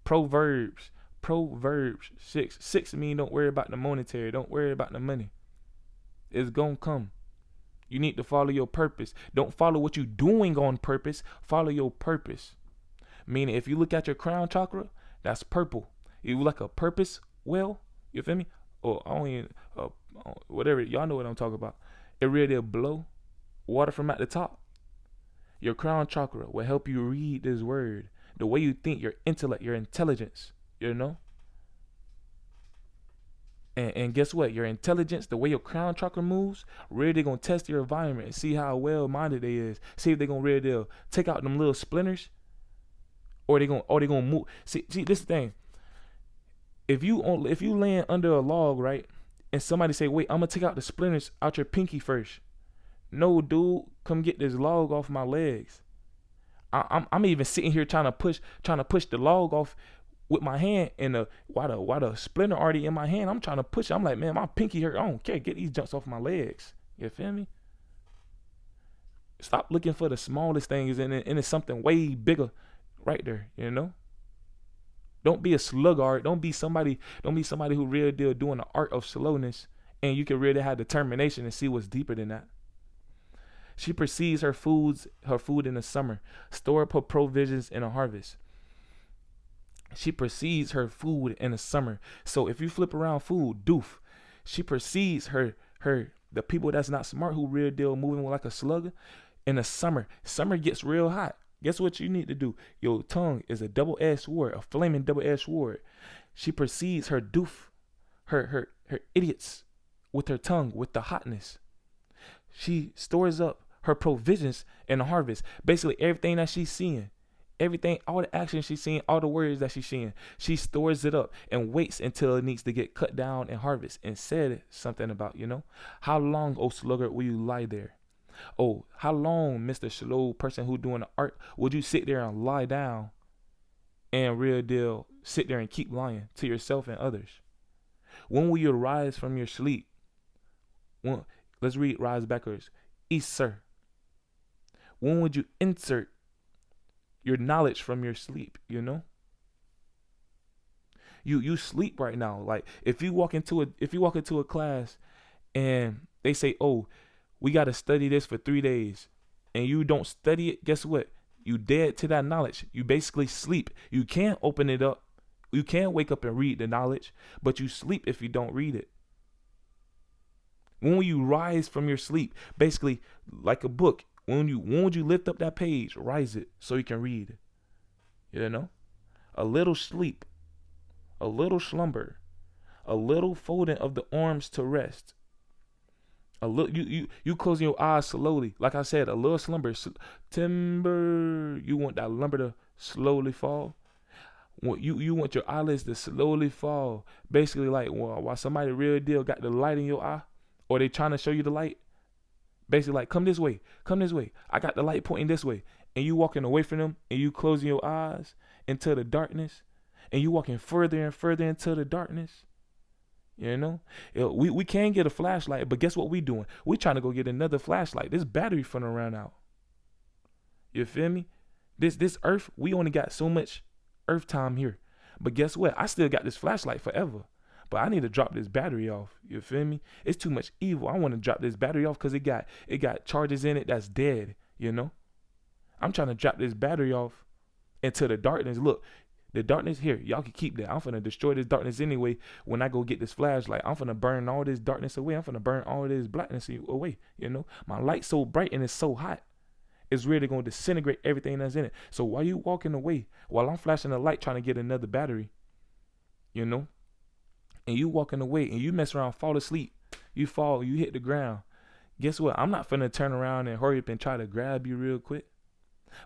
Proverbs. Proverbs 6. 6 mean don't worry about the monetary. Don't worry about the money. It's gonna come. You need to follow your purpose. Don't follow what you're doing on purpose. Follow your purpose. Meaning, if you look at your crown chakra, that's purple. You like a purpose well, you feel me? Or I don't even, whatever, y'all know what I'm talking about. It really blow water from at the top. Your crown chakra will help you read this word. The way you think, your intellect, your intelligence, you know? And guess what? Your intelligence, the way your crown chakra moves, really gonna test your environment and see how well minded they is. See if they gonna really they'll take out them little splinters, or they gonna move. See this thing. If you land under a log, right, and somebody say, wait, I'm gonna take out the splinters out your pinky first. No, dude, come get this log off my legs. I'm even sitting here trying to push the log off with my hand, and while the splinter already in my hand, I'm trying to push it. I'm like, man, my pinky hurt. I don't care. Get these jumps off my legs. You feel me? Stop looking for the smallest things, and it's something way bigger right there. You know. Don't be a sluggard. Don't be somebody who real deal doing the art of slowness, and you can really have determination and see what's deeper than that. She perceives her food in the summer. Store up her provisions in a harvest. She perceives her food in the summer. So if you flip around food, doof. She perceives the people that's not smart, who real deal moving like a slugger in the summer. Summer gets real hot. Guess what you need to do? Your tongue is a double-edged sword, a flaming double-edged sword. She perceives her doof, her idiots with her tongue, with the hotness. She stores up her provisions in the harvest. Basically everything that she's seeing. Everything, all the action she's seeing, all the words that she's seeing, she stores it up and waits until it needs to get cut down and harvest. And said something about, how long, O sluggard, will you lie there? Oh, how long, Mr. Slow person who doing the art, would you sit there and lie down and real deal sit there and keep lying to yourself and others? When will you rise from your sleep? Let's read rise backwards. East, sir. When would you insert your knowledge from your sleep? You sleep right now. Like if you walk into a class and they say, oh, we got to study this for 3 days, and you don't study it, guess what? You dead to that knowledge. You basically sleep. You can't open it up. You can't wake up and read the knowledge, but you sleep if you don't read it. When will you rise from your sleep? Basically, like a book. When would you lift up that page, rise it so you can read? A little sleep, a little slumber, a little folding of the arms to rest. A little, you closing your eyes slowly. Like I said, a little slumber, timber. You want that lumber to slowly fall. You want your eyelids to slowly fall. Basically, like while somebody real deal got the light in your eye, or they trying to show you the light. Basically, like, come this way. I got the light pointing this way. And you walking away from them, and you closing your eyes into the darkness, and you walking further and further into the darkness. We can get a flashlight, but guess what we doing? We trying to go get another flashlight. This battery finna run out. You feel me? This earth, we only got so much earth time here. But guess what? I still got this flashlight forever. But I need to drop this battery off. You feel me? It's too much evil. I want to drop this battery off because it got charges in it that's dead. I'm trying to drop this battery off into the darkness. Look, the darkness here, y'all can keep that. I'm finna destroy this darkness anyway. When I go get this flashlight, I'm finna burn all this darkness away. I'm finna burn all this blackness away. My light's so bright and it's so hot. It's really gonna disintegrate everything that's in it. So while you walking away, while I'm flashing the light trying to get another battery, and you walking away and you mess around, fall asleep, you fall, you hit the ground. Guess what? I'm not finna turn around and hurry up and try to grab you real quick.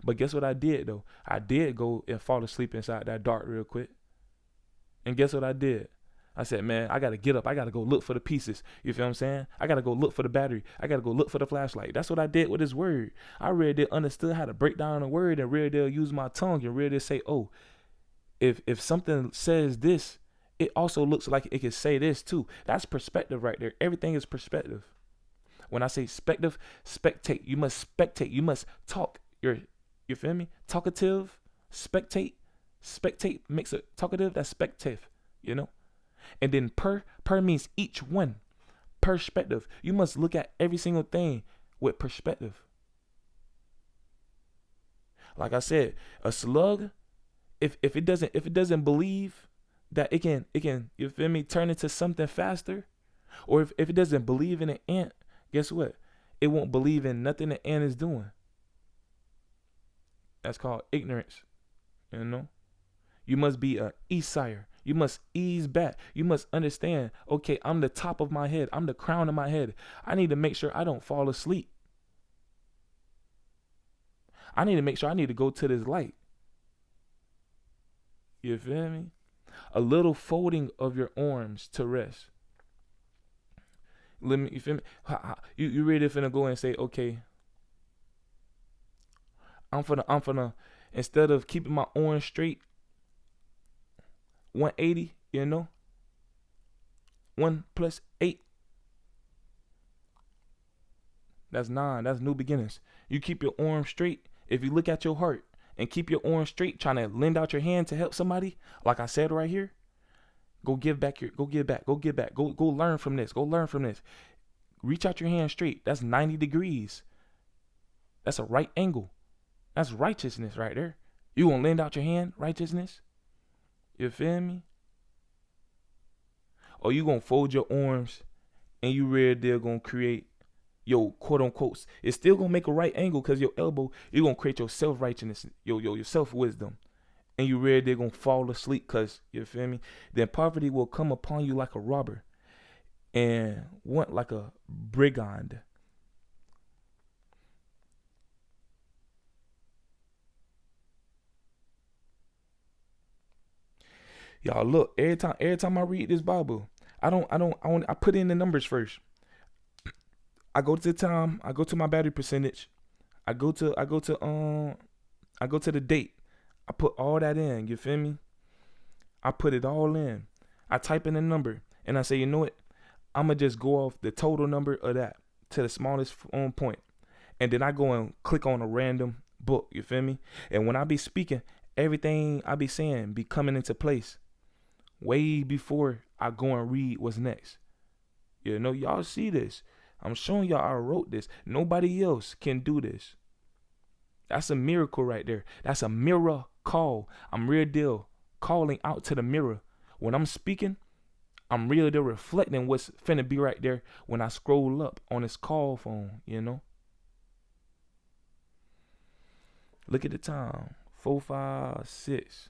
But guess what I did though? I did go and fall asleep inside that dark real quick. And guess what I did? I said, man, I got to get up. I got to go look for the pieces. You feel what I'm saying? I got to go look for the battery. I got to go look for the flashlight. That's what I did with this word. I really did understood how to break down a word and really did use my tongue and really did say, oh, if something says this, it also looks like it could say this too. That's perspective right there. Everything is perspective. When I say spective, spectate. You must talk. You feel me? Talkative, spectate. Spectate makes it talkative. That's spectative, you know. And then per means each one. Perspective. You must look at every single thing with perspective. Like I said, a slug, if it doesn't believe that it can you feel me turn into something faster, or if it doesn't believe in an ant, guess what? It won't believe in nothing the ant is doing. That's called ignorance. You know? You must be a easier. You must ease back. You must understand, okay, I'm the top of my head. I'm the crown of my head. I need to make sure I don't fall asleep. I need to make sure I need to go to this light. You feel me? A little folding of your arms to rest. Let me, you feel me? You really finna go and say, okay, I'm finna, instead of keeping my arms straight, 180, you know? 1 plus 8. That's 9. That's new beginnings. You keep your arm straight. If you look at your heart and keep your arm straight, trying to lend out your hand to help somebody, like I said right here, go give back. Go learn from this. Go learn from this. Reach out your hand straight. That's 90 degrees. That's a right angle. That's righteousness right there. You gonna lend out your hand, righteousness? You feel me? Or you gonna fold your arms and you really there gonna create your quote unquote. It's still gonna make a right angle because your elbow, you're gonna create your self-righteousness, your self-wisdom. And you really there gonna fall asleep because, you feel me? Then poverty will come upon you like a robber and want like a brigand. Y'all look, every time I read this Bible, I put in the numbers first. I go to my battery percentage. I go to the date. I put all that in, you feel me? I put it all in. I type in a number and I say, you know what? I'ma just go off the total number of that to the smallest point. And then I go and click on a random book, you feel me? And when I be speaking, everything I be saying be coming into place way before I go and read what's next. You know, y'all see this. I'm showing y'all I wrote this. Nobody else can do this. That's a miracle right there. That's a mirror call. I'm real deal calling out to the mirror. When I'm speaking, I'm real deal reflecting what's finna be right there when I scroll up on this call phone, you know. Look at the time. 4:56.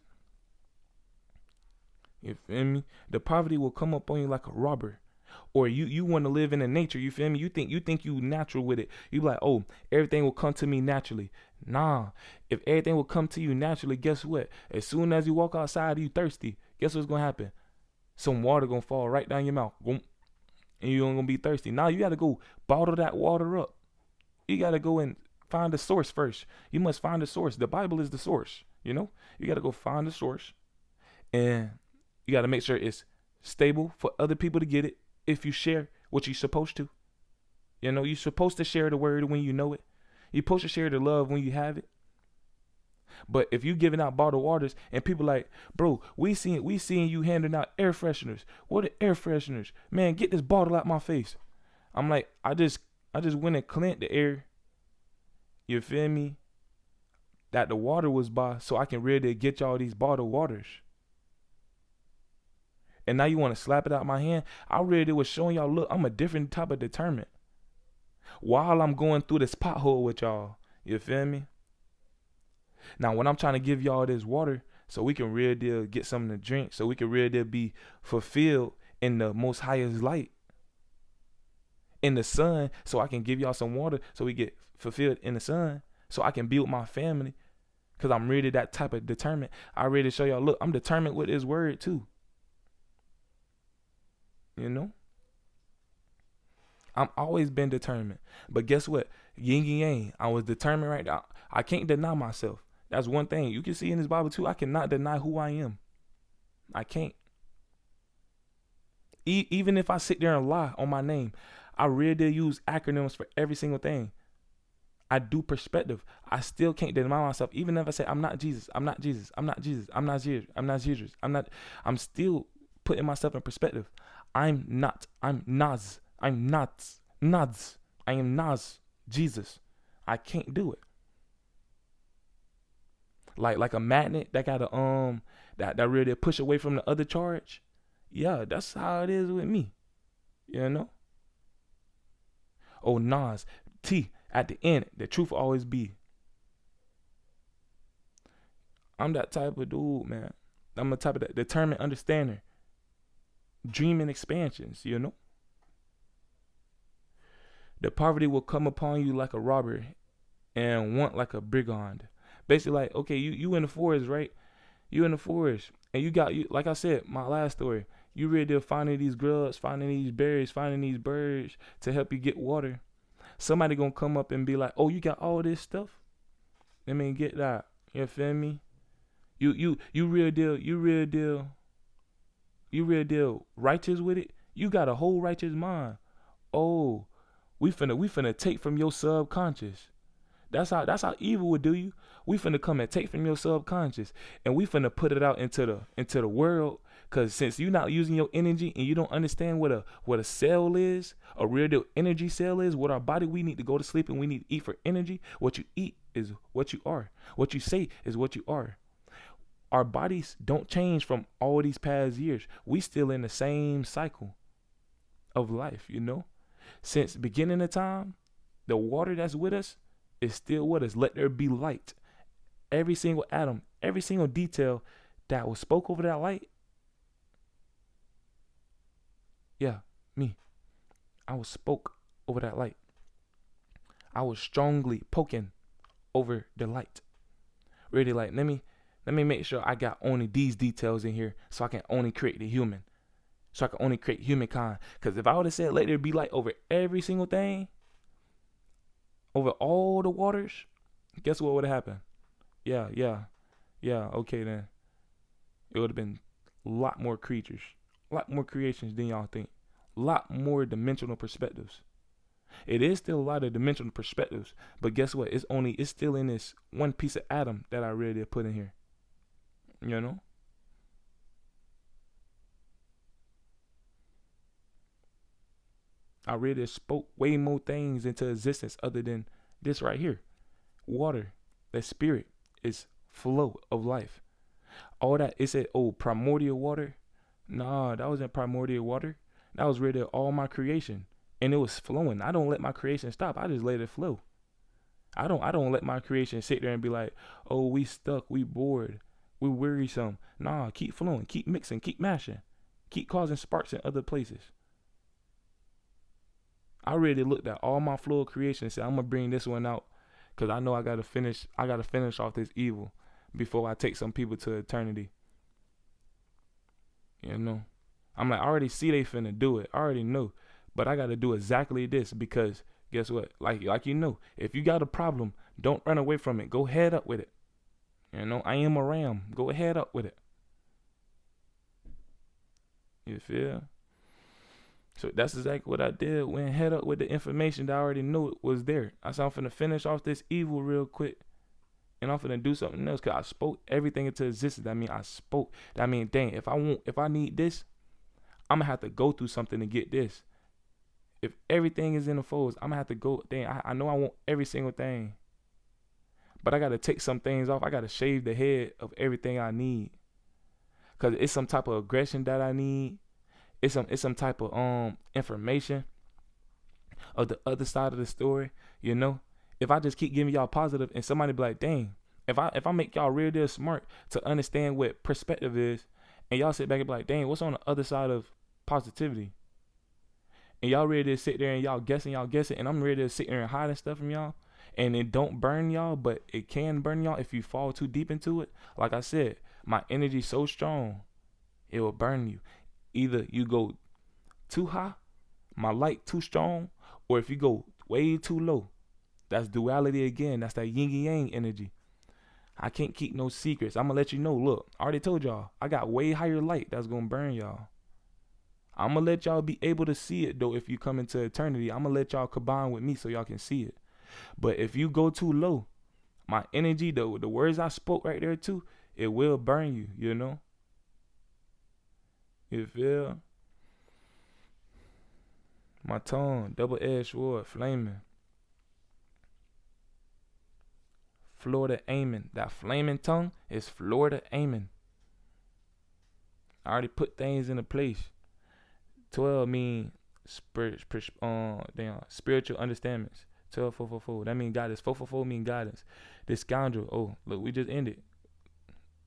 You feel me? The poverty will come up on you like a robber. Or you want to live in the nature, you feel me? You think you natural with it. You be like, oh, everything will come to me naturally. Nah. If everything will come to you naturally, guess what? As soon as you walk outside, you thirsty. Guess what's gonna happen? Some water gonna fall right down your mouth. Boom. And you ain't gonna be thirsty. Now you gotta go bottle that water up. You gotta go and find the source first. You must find the source. The Bible is the source, you know? You gotta go find the source. And you gotta make sure it's stable for other people to get it. If you share what you're supposed to, you know, you're supposed to share the word when you know it. You're supposed to share the love when you have it. But if you giving out bottled waters and people like, bro, we seeing you handing out air fresheners. What are air fresheners? Man, get this bottle out my face. I'm like, I just went and cleaned the air. You feel me? That the water was by, so I can really get y'all these bottled waters. And now you want to slap it out my hand? I really was showing y'all, look, I'm a different type of determined. While I'm going through this pothole with y'all, you feel me? Now, when I'm trying to give y'all this water, so we can really deal get something to drink, so we can really deal be fulfilled in the most highest light, in the sun, so I can give y'all some water, so we get fulfilled in the sun, so I can build my family, because I'm really that type of determined. I really show y'all, look, I'm determined with this word too. You know, I'm always been determined. But guess what? Yin and yang. I was determined right now. I can't deny myself. That's one thing. You can see in this Bible too. I cannot deny who I am. I can't. Even if I sit there and lie on my name, I really do use acronyms for every single thing. I do perspective. I still can't deny myself. Even if I say I'm not Jesus, I'm not Jesus, I'm not Jesus, I'm not Jesus, I'm not Jesus, I'm still putting myself in perspective. I'm not. I'm Nas. I'm not. Nads. I am Nas. Jesus. I can't do it. Like a magnet that got a that really push away from the other charge. Yeah, that's how it is with me. You know? Oh, Nas. T at the end, the truth will always be. I'm that type of dude, man. I'm the type of that determined understander. Dreaming expansions, you know? The poverty will come upon you like a robber and want like a brigand. Basically, like, okay, you in the forest, right? You in the forest, and you like I said, my last story. You really there finding these grubs, finding these berries, finding these birds to help you get water. Somebody gonna come up and be like, "Oh, you got all this stuff? Let me get that." You feel me? You real deal righteous with it. You got a whole righteous mind. Oh, we finna take from your subconscious. That's how evil would do you. We finna come and take from your subconscious, and we finna put it out into the world. Cause since you're not using your energy and you don't understand what a cell is, a real deal energy cell is, what our body, we need to go to sleep and we need to eat for energy. What you eat is what you are. What you say is what you are. Our bodies don't change from all these past years. We still in the same cycle of life, you know. Since beginning of time, the water that's with us is still with us. Let there be light. Every single atom, every single detail that was spoke over that light. Yeah, me. I was spoke over that light. I was strongly poking over the light. Really, like, let me make sure I got only these details in here so I can only create the human. So I can only create humankind. Because if I would have said let there be light over every single thing, over all the waters, guess what would have happened? Yeah, okay then. It would have been a lot more creatures, a lot more creations than y'all think, a lot more dimensional perspectives. It is still a lot of dimensional perspectives, but guess what? It's still in this one piece of atom that I really put in here. You know? I really spoke way more things into existence other than this right here. Water, that spirit is flow of life. All that, it said, oh, primordial water. Nah, that wasn't primordial water. That was really all my creation. And it was flowing. I don't let my creation stop. I just let it flow. I don't let my creation sit there and be like, oh, we stuck, we bored, we wearisome. Nah, keep flowing, keep mixing, keep mashing, keep causing sparks in other places. I really looked at all my flow of creation and said, I'm gonna bring this one out because I know I gotta finish off this evil before I take some people to eternity. You know, I'm like, I already see they finna do it. I already know, but I gotta do exactly this because guess what? Like you know, if you got a problem, don't run away from it. Go head up with it. You know, I am a ram. Go head up with it. You feel? So that's exactly what I did. Went head up with the information that I already knew was there. I said I'm finna finish off this evil real quick. And I'm finna do something else. Cause I spoke everything into existence. I mean, I spoke. I mean, dang, if I need this, I'm gonna have to go through something to get this. If everything is in the folds, I'm gonna have to go. Dang, I know I want every single thing. But I gotta take some things off. I gotta shave the head of everything I need. Cause it's some type of aggression that I need. It's some type of information of the other side of the story, you know. If I just keep giving y'all positive and somebody be like, dang, if I make y'all real deal smart to understand what perspective is, and y'all sit back and be like, dang, what's on the other side of positivity? And y'all ready to sit there and y'all guessing, and I'm ready to sit there and hiding stuff from y'all, and it don't burn y'all, but it can burn y'all if you fall too deep into it. Like I said, my energy's so strong, it will burn you. Either you go too high, my light too strong, or if you go way too low, that's duality again. That's that yin and yang energy. I can't keep no secrets. I'm going to let you know. Look, I already told y'all, I got way higher light that's going to burn y'all. I'm going to let y'all be able to see it, though, if you come into eternity. I'm going to let y'all combine with me so y'all can see it. But if you go too low, my energy, the words I spoke right there too, it will burn you, you know? You feel? My tongue, double-edged sword, flaming. Florida aiming. That flaming tongue is Florida aiming. I already put things into place. 12 mean spiritual understandings. 12, 4, 4, 4. That mean guidance. 4, 4, 4 mean guidance. This scoundrel. Oh, look, we just ended.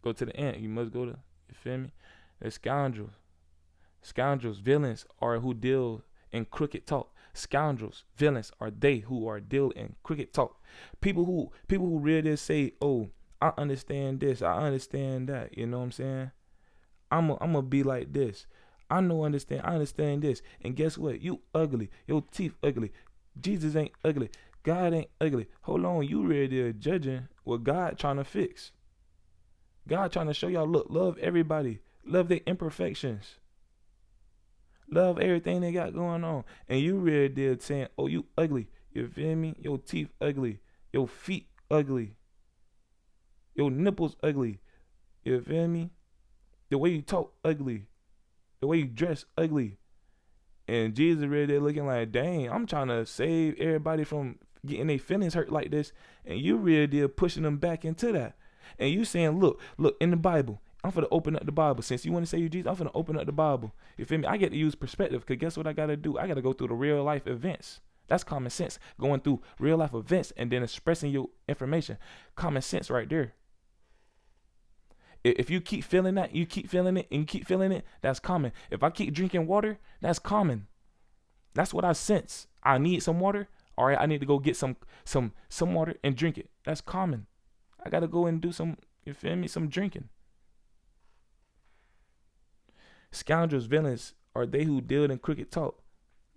Go to the end. You must go to, you feel me? The scoundrels. Scoundrels, villains are who deal in crooked talk. Scoundrels, villains are they who are deal in crooked talk. People who really say, oh, I understand this, I understand that. You know what I'm saying? I'm gonna be like this. I understand this. And guess what? You ugly. Your teeth ugly. Jesus ain't ugly. God ain't ugly. Hold on, you really there judging what God trying to fix. God trying to show y'all, look, love everybody. Love their imperfections. Love everything they got going on. And you really did saying, oh, you ugly. You feel me? Your teeth ugly. Your feet ugly. Your nipples ugly. You feel me? The way you talk ugly. The way you dress ugly. And Jesus really there looking like, dang, I'm trying to save everybody from getting their feelings hurt like this. And you really there pushing them back into that. And you saying, look, in the Bible, I'm finna open up the Bible. Since you want to say you Jesus, I'm finna open up the Bible. You feel me? I get to use perspective, because guess what I got to do? I got to go through the real life events. That's common sense. Going through real life events and then expressing your information. Common sense right there. If you keep feeling that, you keep feeling it, and you keep feeling it, that's common. If I keep drinking water, that's common. That's what I sense. I need some water. All right, I need to go get some water and drink it. That's common. I got to go and do some, you feel me, some drinking. Scoundrels, villains are they who deal in crooked talk.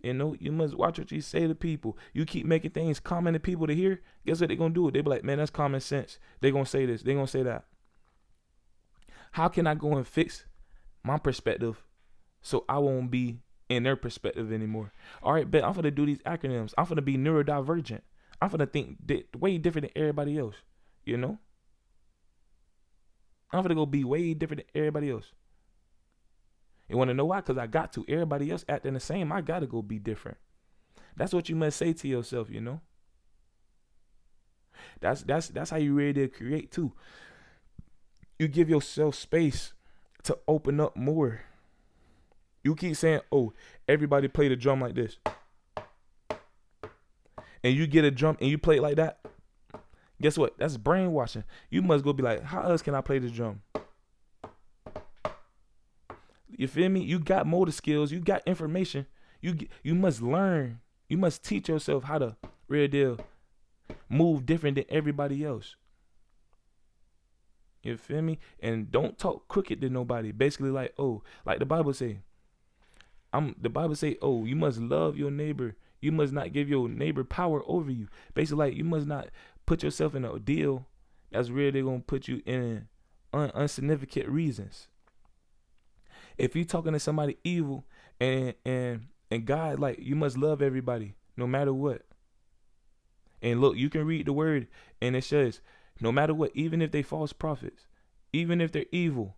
You know, you must watch what you say to people. You keep making things common to people to hear. Guess what they're going to do? They be like, man, that's common sense. They're going to say this. They're going to say that. How can I go and fix my perspective so I won't be in their perspective anymore? All right, bet I'm going to do these acronyms. I'm going to be neurodivergent. I'm going to think way different than everybody else. You know? I'm going to go be way different than everybody else. You want to know why? Because I got to. Everybody else acting the same. I got to go be different. That's what you must say to yourself, you know. That's how you really create too. You give yourself space to open up more. You keep saying, oh, everybody play the drum like this. And you get a drum and you play it like that. Guess what? That's brainwashing. You must go be like, how else can I play this drum? You feel me? You got motor skills. You got information. You must learn. You must teach yourself how to real deal move different than everybody else. You feel me? And don't talk crooked to nobody. Basically, like, oh, like the Bible say. The Bible say, oh, you must love your neighbor. You must not give your neighbor power over you. Basically, like, you must not put yourself in a deal that's really gonna put you in unsignificant reasons. If you talking to somebody evil and God, like, you must love everybody no matter what. And look, you can read the word and it says, no matter what, even if they false prophets, even if they're evil,